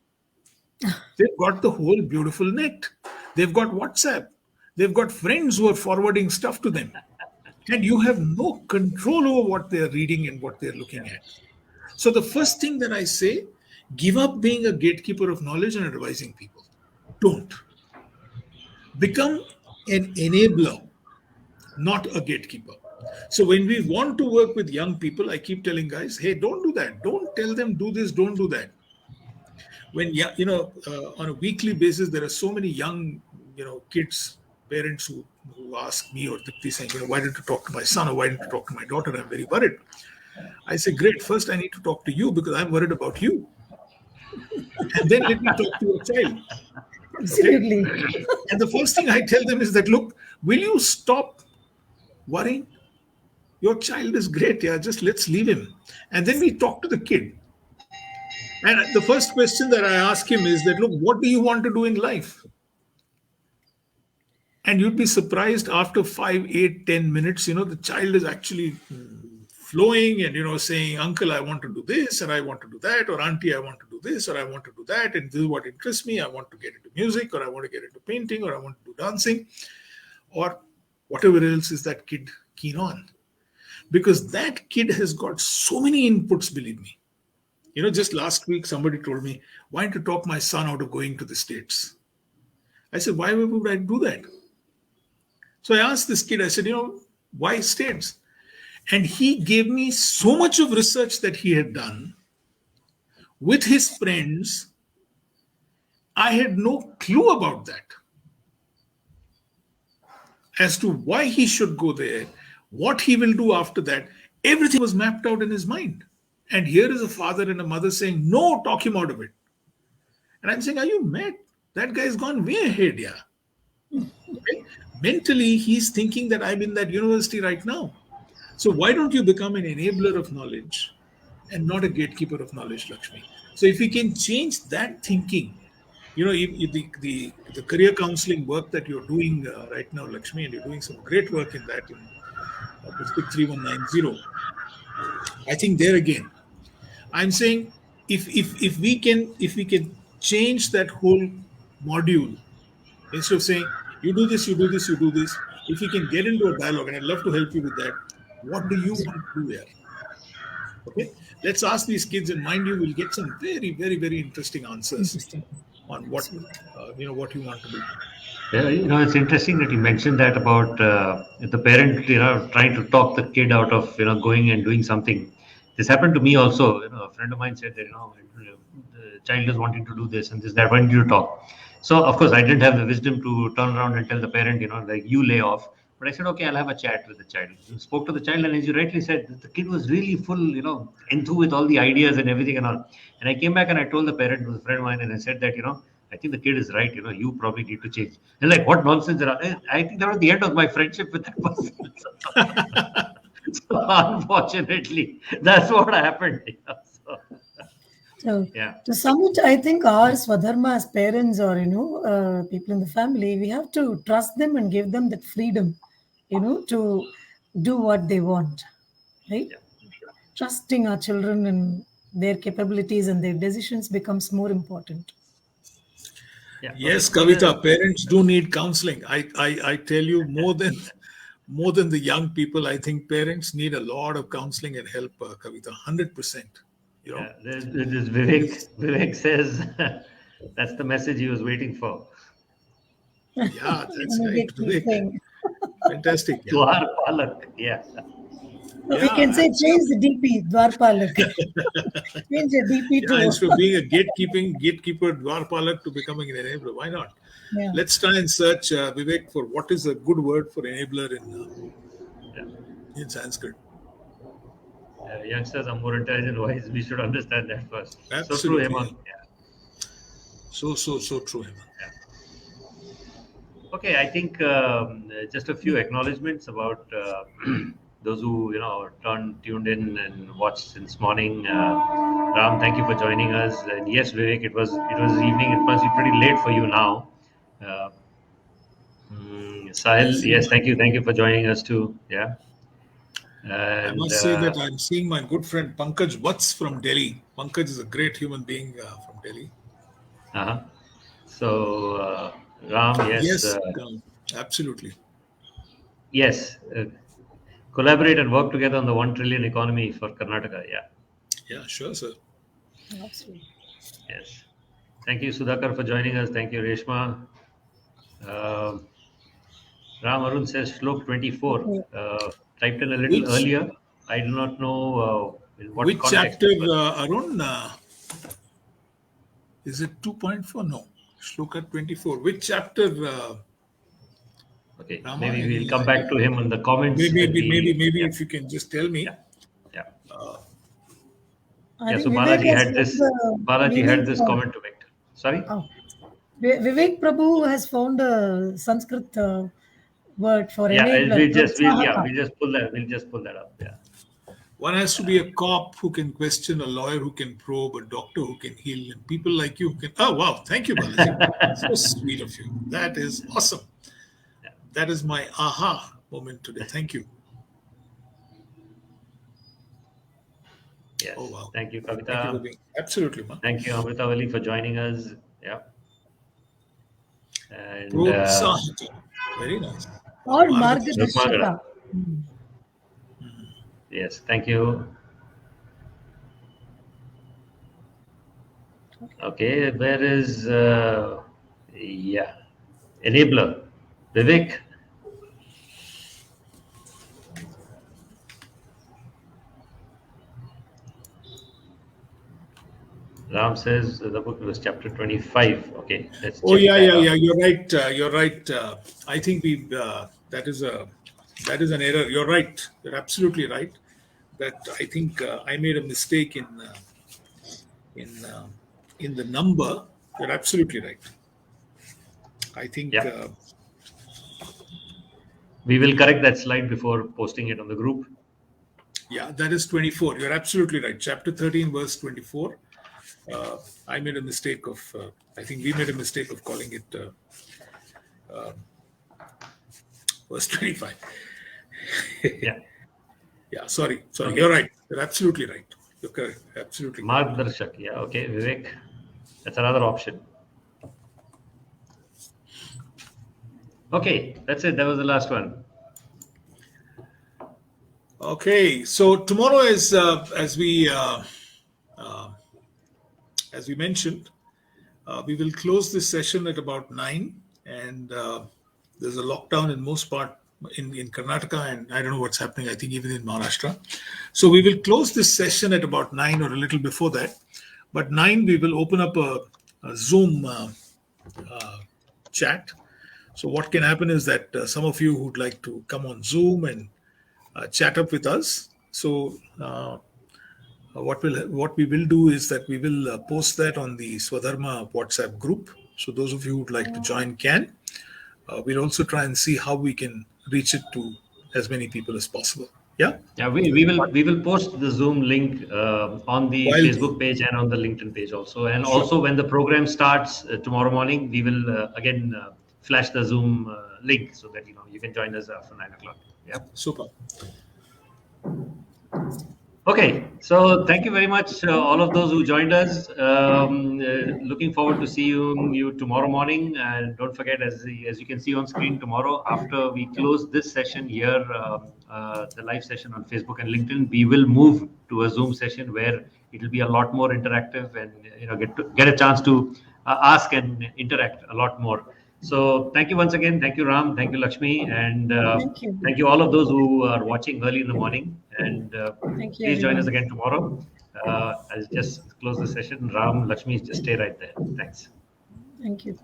Speaker 3: They've got the whole beautiful net. They've got WhatsApp. They've got friends who are forwarding stuff to them. And you have no control over what they're reading and what they're looking at. So the first thing that I say, give up being a gatekeeper of knowledge and advising people. Don't. Become an enabler, not a gatekeeper. So when we want to work with young people, I keep telling guys, hey, don't do that. Don't tell them do this, don't do that. When, on a weekly basis, there are so many young, kids, parents who ask me or Dipti saying, why don't you talk to my son or why don't you talk to my daughter? I'm very worried. I say, great. First, I need to talk to you because I'm worried about you. And then let me talk to your child.
Speaker 2: Absolutely.
Speaker 3: Okay? And the first thing I tell them is that, look, will you stop worrying? Your child is great. Yeah, just let's leave him. And then we talk to the kid. And the first question that I ask him is that, look, what do you want to do in life? And you'd be surprised after 5, 8, 10 minutes, the child is actually flowing and, saying, uncle, I want to do this and I want to do that, or auntie, I want to do this or I want to do that. And this is what interests me. I want to get into music or I want to get into painting or I want to do dancing or whatever else is that kid keen on. Because that kid has got so many inputs, believe me. Just last week, somebody told me, why don't you talk my son out of going to the States? I said, why would I do that? So I asked this kid, I said, why States? And he gave me so much of research that he had done with his friends. I had no clue about that. As to why he should go there, what he will do after that, everything was mapped out in his mind. And here is a father and a mother saying, no, talk him out of it. And I'm saying, are you mad? That guy's gone way ahead, yeah. Okay? Mentally, he's thinking that I'm in that university right now. So why don't you become an enabler of knowledge and not a gatekeeper of knowledge, Lakshmi? So if we can change that thinking, the career counseling work that you're doing right now, Lakshmi, and you're doing some great work in that in District 3190. I think there again, I'm saying if we can change that whole module, instead of saying you do this, you do this, you do this, if we can get into a dialogue, and I'd love to help you with that, what do you want to do there? Okay, let's ask these kids, and mind you, we'll get some very, very, very interesting answers on what you want to do.
Speaker 1: It's interesting that you mentioned that about the parent, trying to talk the kid out of, going and doing something. This happened to me also. A friend of mine said that, the child is wanting to do this and this, that. Why did you talk? So, of course, I didn't have the wisdom to turn around and tell the parent, you lay off. But I said, okay, I'll have a chat with the child. I spoke to the child, and as you rightly said, the kid was really full, into with all the ideas and everything and all. And I came back and I told the parent, who was a friend of mine, and I said that, I think the kid is right. You probably need to change. And like, what nonsense! I think that was the end of my friendship with that person. So unfortunately, that's what happened.
Speaker 2: So,
Speaker 1: yeah.
Speaker 2: To sum it, I think our Swadharma as parents or, people in the family, we have to trust them and give them that freedom, to do what they want, right?
Speaker 1: Yeah.
Speaker 2: Trusting our children and their capabilities and their decisions becomes more important.
Speaker 1: Yeah.
Speaker 3: Yes, Kavita, parents do need counseling. I tell you, more than the young people, I think parents need a lot of counseling and help, Kavita, 100%.
Speaker 1: Yeah, this Vivek says that's the message he was waiting for.
Speaker 3: Yeah, that's right. Vivek. Fantastic.
Speaker 1: To our Palak, yeah.
Speaker 2: We can say change the DP, Dwarpalak. Change the DP to...
Speaker 3: Instead of being a gatekeeper Dwarpalak to becoming an enabler. Why not?
Speaker 2: Yeah.
Speaker 3: Let's try and search, Vivek, for what is a good word for enabler in Sanskrit.
Speaker 1: Youngsters are more intelligent, wise. We should understand that first.
Speaker 3: Absolutely.
Speaker 1: So true, Hemant. Yeah.
Speaker 3: So true, Hemant.
Speaker 1: Okay, I think just a few acknowledgements about those who tuned in and watched since morning. Ram, thank you for joining us. And yes, Vivek, it was evening. It must be pretty late for you now. Sahil, yes, thank you for joining us too. Yeah. And,
Speaker 3: I must say that I'm seeing my good friend Pankaj Vats from Delhi. Pankaj is a great human being from Delhi.
Speaker 1: So, Ram, yes.
Speaker 3: Absolutely.
Speaker 1: Yes. Collaborate and work together on the 1 trillion economy for Karnataka. Yeah.
Speaker 3: Yeah, sure, sir.
Speaker 2: Absolutely.
Speaker 1: Yes. Thank you, Sudhakar, for joining us. Thank you, Reshma. Ram Arun says Shlok 24. Typed in a little earlier. I do not know in what
Speaker 3: which
Speaker 1: context.
Speaker 3: Chapter, Arun? Is it 2.4? No. Shloka 24. Which chapter?
Speaker 1: Okay,
Speaker 3: Rama,
Speaker 1: maybe we'll come back to him in the comments.
Speaker 3: Maybe if you can just tell me.
Speaker 1: Yeah.
Speaker 2: I think
Speaker 1: So
Speaker 2: Vivek
Speaker 1: Balaji had this comment to make. Sorry?
Speaker 2: Vivek Prabhu has found a Sanskrit word for
Speaker 1: enabler. We'll just pull that up. Yeah.
Speaker 3: One has to be a cop who can question, a lawyer who can probe, a doctor who can heal, and people like you who can... Oh, wow. Thank you, Balaji. So sweet of you. That is awesome. Yeah. That is my aha moment today. Thank you.
Speaker 1: Yes.
Speaker 3: Oh, wow.
Speaker 1: Thank you, Kavita.
Speaker 3: Thank you, absolutely, ma.
Speaker 1: Thank you, Amritavali, for joining us. Yeah. And
Speaker 3: very nice.
Speaker 2: Or Margadashika.
Speaker 1: Yes, thank you. Okay, where is enabler? Vivek. Ram says the book was chapter 25. Okay, let's check
Speaker 3: You're right. You're right. I think that is an error. You're right. You're absolutely right. That I think I made a mistake in the number. You're absolutely right. I think
Speaker 1: we will correct that slide before posting it on the group.
Speaker 3: Yeah, that is 24. You're absolutely right. Chapter 13, verse 24. I made a mistake of. I think we made a mistake of calling it verse 25.
Speaker 1: Yeah.
Speaker 3: Yeah, sorry. Okay. You're right. You're absolutely right. You're correct. Absolutely.
Speaker 1: Margdarshak. Yeah, okay. Vivek. That's another option. Okay, that's it. That was the last one.
Speaker 3: Okay, so tomorrow is, as we mentioned, we will close this session at about 9, and there's a lockdown in most part in Karnataka, and I don't know what's happening, I think even in Maharashtra. So we will close this session at about 9 or a little before that. But 9, we will open up a Zoom chat. So what can happen is that some of you who'd like to come on Zoom and chat up with us. So what we will do is that we will post that on the Swadharma WhatsApp group. So those of you who'd like to join can. We'll also try and see how we can reach it to as many people as possible. Yeah.
Speaker 1: Yeah, we will post the Zoom link on the Facebook page and on the LinkedIn page also. And also when the program starts tomorrow morning, we will again flash the Zoom link so that you can join us after 9 o'clock. Yeah.
Speaker 3: Super.
Speaker 1: Okay, so thank you very much, all of those who joined us. Looking forward to see you tomorrow morning. And don't forget, as you can see on screen tomorrow, after we close this session here, the live session on Facebook and LinkedIn, we will move to a Zoom session where it will be a lot more interactive and get a chance to ask and interact a lot more. So thank you once again. Thank you, Ram. Thank you, Lakshmi. And
Speaker 2: Thank you.
Speaker 1: thank you all of those who are watching early in the morning. And
Speaker 2: Thank you,
Speaker 1: please join us
Speaker 2: everyone.
Speaker 1: again tomorrow. I'll just close the session. Ram, Lakshmi, just stay right there. Thanks.
Speaker 2: Thank you.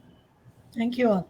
Speaker 2: Thank you all.